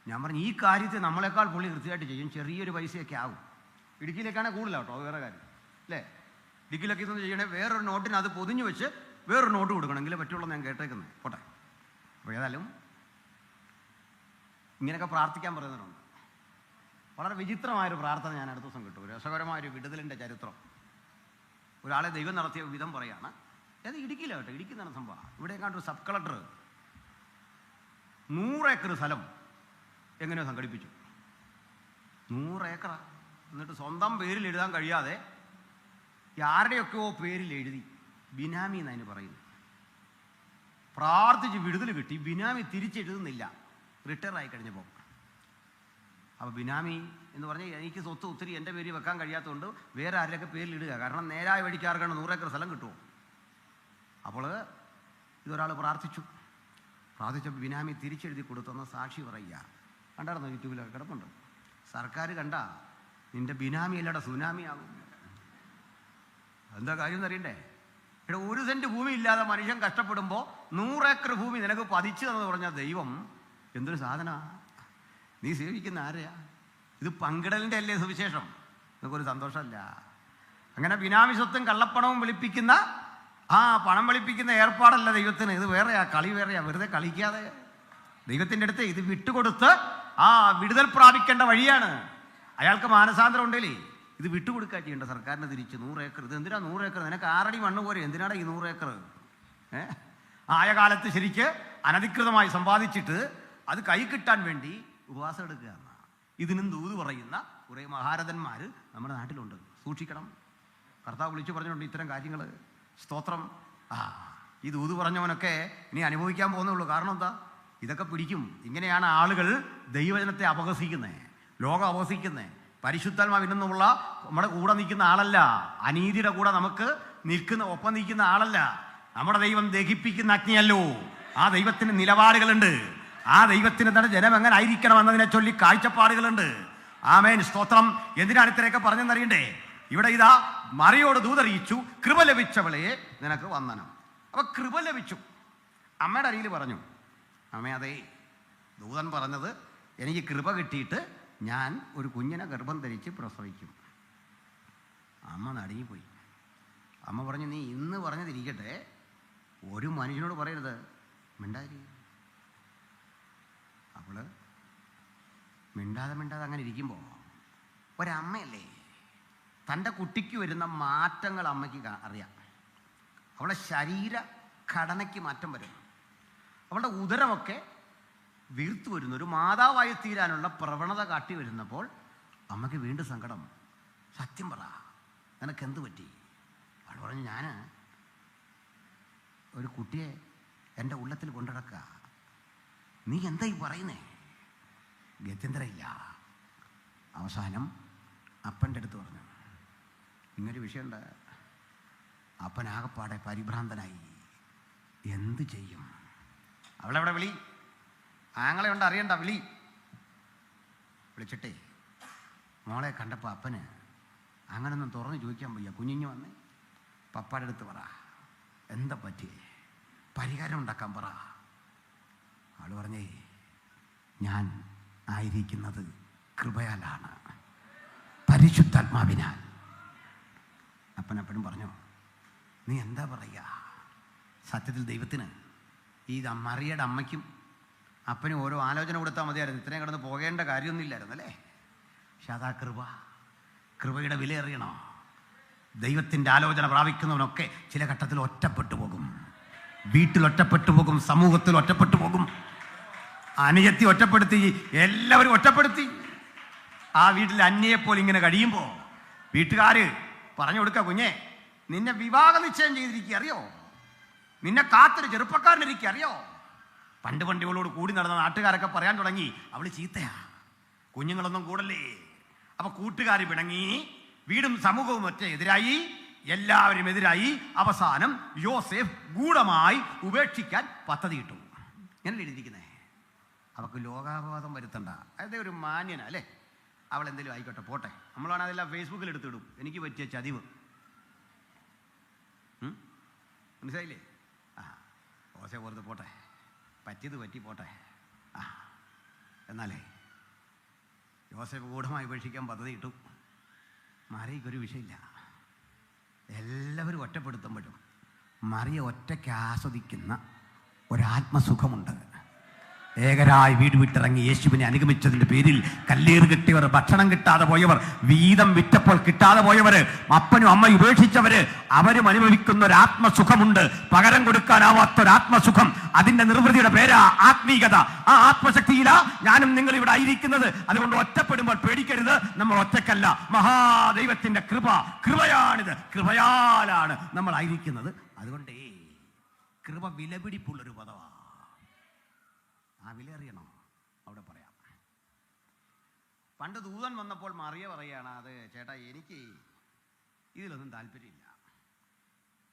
ഞാൻ പറഞ്ഞു, ഈ കാര്യത്തിൽ നമ്മളെക്കാൾ പുള്ളി കൃത്യമായിട്ട് ചെയ്യും. ചെറിയൊരു പൈസയൊക്കെ ആവും. ഇടുക്കിയിലേക്കാണെങ്കിൽ കൂടുതലാണ് കേട്ടോ, അത് വേറെ കാര്യം അല്ലേ. ഇടുക്കിയിലൊക്കെ ഇതൊന്നും ചെയ്യണേ, വേറൊരു നോട്ടിന് അത് പൊതിഞ്ഞ് വെച്ച് വേറൊരു നോട്ട് കൊടുക്കണമെങ്കിൽ പറ്റുള്ളൂ. ഞാൻ കേട്ടേക്കുന്നത് പോട്ടെ. അപ്പോൾ ഏതായാലും ഇങ്ങനെയൊക്കെ പ്രാർത്ഥിക്കാൻ പറയുന്നവരുണ്ട്. വളരെ വിചിത്രമായൊരു പ്രാർത്ഥന ഞാൻ അടുത്ത ദിവസം കിട്ടും. രസകരമായൊരു വിടുതലിൻ്റെ ചരിത്രം. ഒരാളെ ദൈവം നടത്തിയ വിധം പറയാണ്. അത് ഇടുക്കിയിലാണ് കേട്ടോ. ഇടുക്കി നടന്ന സംഭവം. ഇവിടെ കണ്ടു സബ് കളക്ടർ 100 ഏക്കർ സ്ഥലം എങ്ങനെയോ സംഘടിപ്പിച്ചു. 100 ഏക്കറാ. എന്നിട്ട് സ്വന്തം പേരിൽ എഴുതാൻ കഴിയാതെ ആരുടെയൊക്കെയോ പേരിൽ എഴുതി. ബിനാമി എന്നതിന് പറയുന്നു. പ്രാർത്ഥിച്ച് വിടുതൽ കിട്ടി. ബിനാമി തിരിച്ചെഴുതുന്നില്ല, റിട്ടയർ ആയി കഴിഞ്ഞപ്പോൾ. അപ്പോൾ ബിനാമി എന്ന് പറഞ്ഞാൽ എനിക്ക് സ്വത്ത് ഒത്തിരി എൻ്റെ പേരിൽ വെക്കാൻ കഴിയാത്തതുകൊണ്ട് വേറെ ആരുടെയൊക്കെ പേരിൽ ഇടുക. കാരണം നേരായ വഴിക്ക് ആർക്കാണ് 100 ഏക്കർ സ്ഥലം കിട്ടുമോ? അപ്പോൾ ഇതൊരാൾ പ്രാർത്ഥിച്ചപ്പോൾ ബിനാമി തിരിച്ചെഴുതി കൊടുത്തെന്ന് സാക്ഷി പറയുക. കണ്ടായിരുന്നു, യൂട്യൂബിലൊക്കെ കിടപ്പുണ്ട്. സർക്കാർ കണ്ട നിൻ്റെ ബിനാമി അല്ലട സുനാമി ആകും. എന്താ കാര്യം എന്നറിയണ്ടേ? ഇവിടെ 1 സെൻറ്റ് ഭൂമി ഇല്ലാതെ മനുഷ്യൻ കഷ്ടപ്പെടുമ്പോൾ 100 ഏക്കർ ഭൂമി നിനക്ക് പതിച്ചു തന്നെന്ന് പറഞ്ഞാൽ ദൈവം എന്തൊരു സാധനമാണ്. നീ സേവിക്കുന്ന ആരെയാ? ഇത് പങ്കിടലിൻ്റെ അല്ലേ സുവിശേഷം? നിനക്കൊരു സന്തോഷമല്ല. അങ്ങനെ ബിനാമി സ്വത്തും കള്ളപ്പണവും വെളുപ്പിക്കുന്ന പണം വെളുപ്പിക്കുന്ന ഏർപ്പാടല്ല ദൈവത്തിന്. ഇത് വേറെയാ, കളി വേറെയാ. വെറുതെ കളിക്കാതെ ദൈവത്തിൻ്റെ അടുത്ത് ഇത് വിട്ടുകൊടുത്ത് വിടുതൽ പ്രാപിക്കേണ്ട വഴിയാണ്. അയാൾക്ക് മാനസാന്തരം ഉണ്ടല്ലേ, ഇത് വിട്ടുകൊടുക്കുക ചെയ്യേണ്ട സർക്കാരിന് തിരിച്ച്. 100 ഏക്കർ ഇത് എന്തിനാ? 100 ഏക്കർ നിനക്ക് 6 അടി മണ്ണ് പോരെ, എന്തിനാണ് ഈ 100 ഏക്കർ? ആയ കാലത്ത് ശരിക്ക് അനധികൃതമായി സമ്പാദിച്ചിട്ട് അത് കൈ കിട്ടാൻ വേണ്ടി ഉപവാസം എടുക്കുക. ഇതിനും ദൂത് പറയുന്ന കുറേ മഹാരഥന്മാർ നമ്മുടെ നാട്ടിലുണ്ട്. സൂക്ഷിക്കണം. കർത്താവ് വിളിച്ചു പറഞ്ഞിട്ടുണ്ട് ഇത്തരം കാര്യങ്ങൾ. സ്തോത്രം. ഈ ദൂത് പറഞ്ഞവനൊക്കെ ഇനി അനുഭവിക്കാൻ പോകുന്നുള്ളൂ. കാരണം എന്താ? ഇതൊക്കെ പിടിക്കും. ഇങ്ങനെയാണ് ആളുകൾ ദൈവജനത്തെ അപഹസിക്കുന്നത്, ലോകം അപഹസിക്കുന്നത്. പരിശുദ്ധാത്മാവിൽ നിന്നുള്ള നമ്മുടെ കൂടെ നിൽക്കുന്ന ആളല്ല, അനീതിയുടെ കൂടെ നമുക്ക് ഒപ്പം നിൽക്കുന്ന ആളല്ല. നമ്മുടെ ദൈവം ദഹിപ്പിക്കുന്ന അഗ്നിയല്ലോ. ആ ദൈവത്തിന് നിലപാടുകളുണ്ട്. ആ ദൈവത്തിന് തന്നെ ജനം എങ്ങനെ ആയിരിക്കണം എന്നതിനെ ചൊല്ലി കാഴ്ചപ്പാടുകളുണ്ട്. ആമേൻ, സ്തോത്രം. എന്തിനാണ് ഇത്രയൊക്കെ പറഞ്ഞെന്നറിയണ്ടേ? ഇവിടെ ഇതാ മറിയോട് ദൂതറിയിച്ചു, കൃപ ലഭിച്ചവളെ നിനക്ക് വന്ദനം. അപ്പൊ കൃപ ലഭിച്ചു. അമ്മയുടെ അരിയിൽ പറഞ്ഞു, അമ്മ അതേ ദൂതൻ പറഞ്ഞത് എനിക്ക് കൃപ കിട്ടിയിട്ട് ഞാൻ ഒരു കുഞ്ഞിനെ ഗർഭം ധരിച്ച് പ്രസവിക്കും. അമ്മ നടുങ്ങിപ്പോയി. അമ്മ പറഞ്ഞു, നീ ഇന്ന് പറഞ്ഞതിരിക്കട്ടെ, ഒരു മനുഷ്യനോട് പറയരുത്, മിണ്ടാതിരി. അപ്പോൾ മിണ്ടാതെ അങ്ങനെ ഇരിക്കുമ്പോൾ ഒരമ്മയല്ലേ, തൻ്റെ കുട്ടിക്ക് വരുന്ന മാറ്റങ്ങൾ അമ്മയ്ക്ക് അറിയാം. അവളുടെ ശരീരഘടനയ്ക്ക് മാറ്റം വരും. അവളുടെ ഉദരമൊക്കെ വീർത്തു വരുന്നു. ഒരു മാതാവായി തീരാനുള്ള പ്രവണത കാട്ടി വരുന്നപ്പോൾ അമ്മയ്ക്ക് വീണ്ടും സങ്കടം. സത്യം പറ, നിനക്കെന്ത് പറ്റി? അവൾ പറഞ്ഞു, ഞാൻ ഒരു കുട്ടിയെ എൻ്റെ ഉള്ളത്തിൽ കൊണ്ടുനടക്കുക. നീ എന്തായി പറയുന്നേ? ഗത്യന്തരമില്ല. അവസാനം അപ്പൻ്റെ അടുത്ത് പറഞ്ഞു, ഇങ്ങനൊരു വിഷയമുണ്ട്. അപ്പനാകപ്പാടെ പരിഭ്രാന്തനായി. എന്ത് ചെയ്യും? അവളെവിടെ വിളി, ആങ്ങളെ ഉണ്ട് അറിയണ്ട, വിളിച്ചിട്ടേ മോളെ കണ്ടപ്പോൾ അപ്പന് അങ്ങനൊന്നും തുറന്ന് ചോദിക്കാൻ വയ്യ. കുഞ്ഞിഞ്ഞ് വന്നേ, പപ്പാടെ അടുത്ത് പറ, എന്താ പറ്റിയേ, പരിഹാരം ഉണ്ടാക്കാൻ പറ. ആള് പറഞ്ഞേ, ഞാൻ ആയിരിക്കുന്നത് കൃപയാലാണ്, പരിശുദ്ധാത്മാവിനാൽ. അപ്പനപ്പനും പറഞ്ഞു, നീ എന്താ പറയുക? സത്യത്തിൽ ദൈവത്തിന് ഈ മറിയയുടെ അമ്മയ്ക്കും അപ്പനും ഓരോ ആലോചന കൊടുത്താൽ മതിയായിരുന്നു. ഇത്രയും കിടന്ന് പോകേണ്ട കാര്യമൊന്നുമില്ലായിരുന്നു അല്ലേ? പക്ഷെ അതാ കൃപയുടെ വില അറിയണോ? ദൈവത്തിൻ്റെ ആലോചന പ്രാപിക്കുന്നവനൊക്കെ ചില ഘട്ടത്തിൽ ഒറ്റപ്പെട്ടു പോകും. വീട്ടിൽ ഒറ്റപ്പെട്ടു പോകും, സമൂഹത്തിൽ ഒറ്റപ്പെട്ടു പോകും. അനുജത്തി ഒറ്റപ്പെടുത്തി, എല്ലാവരും ഒറ്റപ്പെടുത്തി. ആ വീട്ടിൽ അന്യയെപ്പോലെ ഇങ്ങനെ കഴിയുമ്പോൾ വീട്ടുകാർ പറഞ്ഞു കൊടുക്കുക, കുഞ്ഞെ നിന്നെ വിവാഹ നിശ്ചയം ചെയ്തിരിക്കുക അറിയോ, നിന്നെ കാത്തൊരു ചെറുപ്പക്കാരനിരിക്കുക അറിയോ. പണ്ട് ഇവളോട് കൂടി നടന്ന നാട്ടുകാരൊക്കെ പറയാൻ തുടങ്ങി, അവള് ചീത്തയാ, കുഞ്ഞുങ്ങളൊന്നും കൂടല്ലേ. അപ്പൊ കൂട്ടുകാർ പിണങ്ങി, വീടും സമൂഹവും ഒറ്റ എതിരായി, എല്ലാവരും എതിരായി. അവസാനം യോസേഫ് ഗൂഢമായി ഉപേക്ഷിക്കാൻ പദ്ധതിയിട്ടു. ഇങ്ങനെ എഴുതിയിരിക്കുന്നേ. അവൾക്ക് ലോകാപവാദം വരുത്തണ്ട, അതെ ഒരു മാന്യന അല്ലേ, അവൾ എന്തെങ്കിലും ആയിക്കോട്ടെ പോട്ടെ. നമ്മളാണ് അതെല്ലാം ഫേസ്ബുക്കിൽ എടുത്തിടും. എനിക്ക് പറ്റിയ ചതിവ് മനസ്സിലായില്ലേ? യോസേഫ് വെറുതെ പോട്ടെ, പറ്റിയത് പറ്റി പോട്ടെ. എന്നാലേ യോസേഫ് ഗൂഢമായി ഉപേക്ഷിക്കാൻ പദ്ധതി ഇട്ടു. മറിയക്കൊരു വിഷയമില്ല. എല്ലാവരും ഒറ്റപ്പെടുത്തുമ്പോഴും മറിയ ഒറ്റയ്ക്ക് ആസ്വദിക്കുന്ന ഒരാത്മസുഖമുണ്ട്. ഏകരായി വീട് വിട്ടിറങ്ങി യേശുവിനെ അനുഗമിച്ചതിൻ്റെ പേരിൽ കല്ലേറ് കിട്ടിയവർ, ഭക്ഷണം കിട്ടാതെ പോയവർ, വീതം വിറ്റപ്പോൾ കിട്ടാതെ പോയവർ, അപ്പനും അമ്മയും ഉപേക്ഷിച്ചവര്, അവരും അനുഭവിക്കുന്ന ഒരാത്മസുഖമുണ്ട്. പകരം കൊടുക്കാനാവാത്തൊരാത്മസുഖം. അതിന്റെ നിർവൃതിയുടെ പേരാ ആത്മീകത. ആ ആത്മശക്തിയിലാ ഞാനും നിങ്ങൾ ഇവിടെ ആയിരിക്കുന്നത്. അതുകൊണ്ട് ഒറ്റപ്പെടുമ്പോൾ പേടിക്കരുത്, നമ്മൾ ഒറ്റക്കല്ല. മഹാദൈവത്തിന്റെ കൃപയാണിത്. കൃപയാലാണ് നമ്മൾ ആയിരിക്കുന്നത്. അതുകൊണ്ടേ കൃപ വിലപിടിപ്പുള്ളൊരു പദമാണ്. ആ വില അറിയണോ? അവിടെ പറയാം. പണ്ട് ദൂതൻ വന്നപ്പോൾ മറിയ പറയാണ്, അത് ചേട്ടാ എനിക്ക് ഇതിലൊന്നും താല്പര്യമില്ല,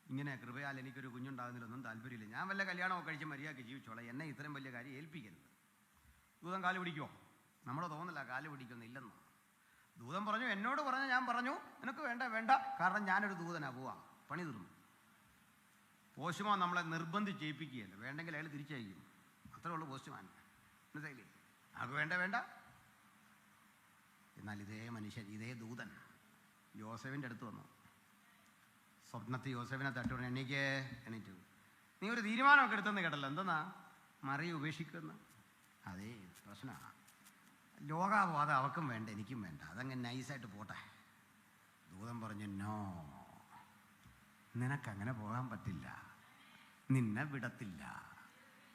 ഇങ്ങനെ കൃപയാൽ എനിക്കൊരു കുഞ്ഞുണ്ടാകുന്നതിലൊന്നും താല്പര്യമില്ല, ഞാൻ വല്ല കല്യാണമൊക്കെ കഴിച്ച് മര്യാദയ്ക്ക് ജീവിച്ചോളാം, എന്നെ ഇത്രയും വലിയ കാര്യം ഏൽപ്പിക്കരുത്. ദൂതൻ കാല് പിടിക്കുമോ? നമ്മുടെ തോന്നില്ല കാല് പിടിക്കുന്നില്ലെന്ന്. ദൂതൻ പറഞ്ഞു, എന്നോട് പറഞ്ഞു, ഞാൻ പറഞ്ഞു നിനക്ക് വേണ്ട വേണ്ട, കാരണം ഞാനൊരു ദൂതനാ, പോവാ, പണി തീർന്നു. പോസ്റ്റ്മാൻ നമ്മളെ നിർബന്ധിച്ച് ചെയ്യിപ്പിക്കുകയല്ല, വേണ്ടെങ്കിൽ അയാൾ തിരിച്ചയക്കും. അത്രേ ഉള്ളൂ പോസ്റ്റ്മാൻ, മനസ്സിലായില്ലേ? അത് വേണ്ട വേണ്ട. എന്നാൽ ഇതേ മനുഷ്യൻ, ഇതേ ദൂതൻ യോസേഫിൻ്റെ അടുത്ത് വന്നു. സ്വപ്നത്തിൽ യോസേഫിനെ തട്ടി എണീറ്റു. നീ ഒരു തീരുമാനമൊക്കെ എടുത്തെന്ന് കേട്ടല്ലോ, എന്തെന്നാ? മറിയ ഉപേക്ഷിക്കുന്ന. അതേ പ്രശ്നമാണ്. ലോകാപവാദം അവക്കും വേണ്ട, എനിക്കും വേണ്ട, അതങ്ങനെ നൈസായിട്ട് പോട്ടെ. ദൂതൻ പറഞ്ഞു, നോ, നിനക്കങ്ങനെ പോകാൻ പറ്റില്ല, നിന്നെ വിടത്തില്ല.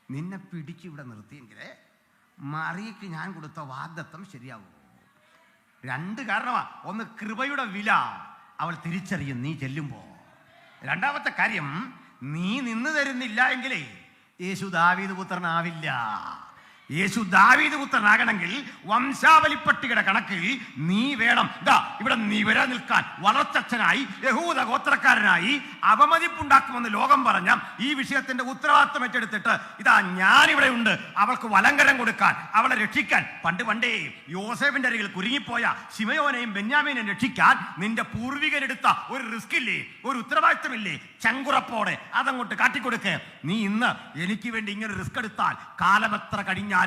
നിന്നെ പിടിച്ചിവിടെ നിർത്തിയെങ്കിലേ മറിയയ്ക്ക് ഞാൻ കൊടുത്ത വാഗ്ദത്തം ശരിയാവൂ. രണ്ട് കാരണമാ. ഒന്ന്, കൃപയുടെ വില അവൾ തിരിച്ചറിയും നീ ചെല്ലുമ്പോ. രണ്ടാമത്തെ കാര്യം, നീ നിന്ന് തരുന്നില്ല എങ്കിലേ യേശു ദാവീദ് പുത്രനാവില്ല. യേശു ദാവീദ് പുത്രനാകണമെങ്കിൽ വംശാവലിപ്പട്ടികയുടെ കണക്കിൽ നീ വേണം. ഇതാ ഇവിടെ നിവര നിൽക്കാൻ, വളർച്ചച്ഛനായി, യഹൂദ ഗോത്രക്കാരനായി അപമതിപ്പുണ്ടാക്കുമെന്ന് ലോകം പറഞ്ഞ ഈ വിഷയത്തിന്റെ ഉത്തരവാദിത്വം ഏറ്റെടുത്തിട്ട് ഇതാ ഞാനിവിടെ ഉണ്ട്, അവൾക്ക് വലങ്കരം കൊടുക്കാൻ, അവളെ രക്ഷിക്കാൻ. പണ്ടേ യോസേഫിന്റെ അരികിൽ കുരുങ്ങിപ്പോയ ശിമയോനെയും ബെന്യാമീനെയും രക്ഷിക്കാൻ നിന്റെ പൂർവികരെടുത്ത ഒരു റിസ്ക് ഇല്ലേ, ഒരു ഉത്തരവാദിത്വമില്ലേ? ചങ്കുറപ്പോടെ അതങ്ങോട്ട് കാട്ടിക്കൊടുക്ക്. നീ ഇന്ന് എനിക്ക് വേണ്ടി ഇങ്ങനെ റിസ്ക് എടുത്താൽ കാലമെത്ര കഴിഞ്ഞാൽ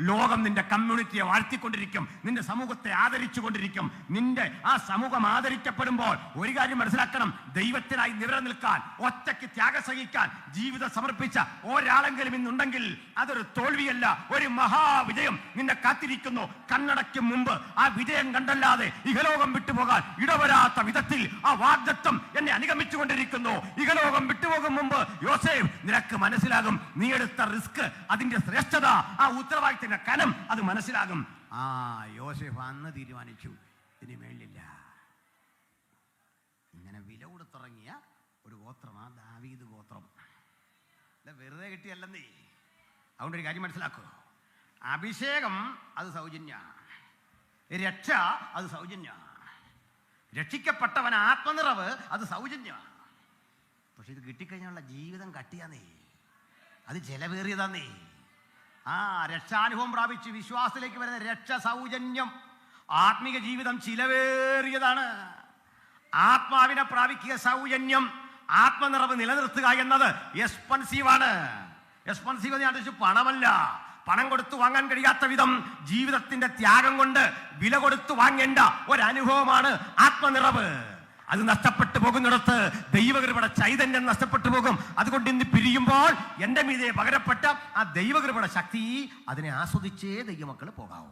ലോകം നിന്റെ കമ്മ്യൂണിറ്റിയെ വാഴ്ത്തിക്കൊണ്ടിരിക്കും, നിന്റെ സമൂഹത്തെ ആദരിച്ചു കൊണ്ടിരിക്കും. നിന്റെ ആ സമൂഹം ആദരിക്കപ്പെടുമ്പോൾ ഒരു കാര്യം മനസ്സിലാക്കണം, ദൈവത്തിനായി നിവര നിൽക്കാൻ, ഒറ്റയ്ക്ക് ത്യാഗം സഹിക്കാൻ ജീവിതം സമർപ്പിച്ച ഒരാളെങ്കിലും ഇന്നുണ്ടെങ്കിൽ അതൊരു തോൽവിയല്ല, ഒരു മഹാവിജയം നിന്നെ കാത്തിരിക്കുന്നു. കണ്ണടയ്ക്കും മുമ്പ് ആ വിജയം കണ്ടല്ലാതെ ഇഹലോകം വിട്ടുപോകാൻ ഇടവരാത്ത വിധത്തിൽ ആ വാഗ്ദത്തം എന്നെ അനുഗമിച്ചുകൊണ്ടിരിക്കുന്നു. ഇഹലോകം വിട്ടുപോകും മുമ്പ് യോസേഫ്, നിനക്ക് മനസ്സിലാകും നീ എടുത്ത റിസ്ക്, അതിന്റെ ശ്രേഷ്ഠത, ആ ഉത്തരവാദിത്തത്തിന്റെ കനം അത് മനസ്സിലാകും. ആ യോസേഫ് അന്ന് തീരുമാനിച്ചു, ഇനി മേളില്ല. ഇങ്ങനെ വില കൊടുത്തിറങ്ങിയ ഒരു ഗോത്രമാ ദാവീദ് ഗോത്രം. വെറുതെ കിട്ടിയല്ലെന്നേ. അതുകൊണ്ട് ഒരു കാര്യം മനസ്സിലാക്കൂ, അഭിഷേകം അത് സൗജന്യ, രക്ഷ അത് സൗജന്യ, രക്ഷിക്കപ്പെട്ടവൻ ആത്മനിറവ് അത് സൗജന്യ. പക്ഷെ ഇത് കിട്ടിക്കഴിഞ്ഞാലുള്ള ജീവിതം കട്ടിയാന്നേ, അത് ചെലവേറിയതാന്നേ. ആ രക്ഷാനുഭവം പ്രാപിച്ച് വിശ്വാസത്തിലേക്ക് വരുന്ന രക്ഷ സൗജന്യം. ആത്മീക ജീവിതം ചിലവേറിയതാണ്. ആത്മാവിനെ പ്രാപിക്കുക സൗജന്യം, ആത്മനിറവ് നിലനിർത്തുക എന്നത് എക്സ്പെൻസീവാണ്. എക്സ്പെൻസീവ് എന്ന് ഞാൻ പണമല്ല, പണം കൊടുത്തു വാങ്ങാൻ കഴിയാത്ത വിധം ജീവിതത്തിന്റെ ത്യാഗം കൊണ്ട് വില കൊടുത്തു വാങ്ങേണ്ട ഒരനുഭവമാണ് ആത്മനിറവ്. അത് നഷ്ടപ്പെട്ടു പോകുന്നിടത്ത് ദൈവകൃപയുടെ ചൈതന്യം നഷ്ടപ്പെട്ടു പോകും. അതുകൊണ്ട് ഇന്ന് പിരിയുമ്പോൾ എൻ്റെ മീതെ പകരപ്പെട്ട ആ ദൈവകൃപയുടെ ശക്തി, അതിനെ ആസ്വദിച്ചേ ദൈവമക്കൾ പോകാവൂ.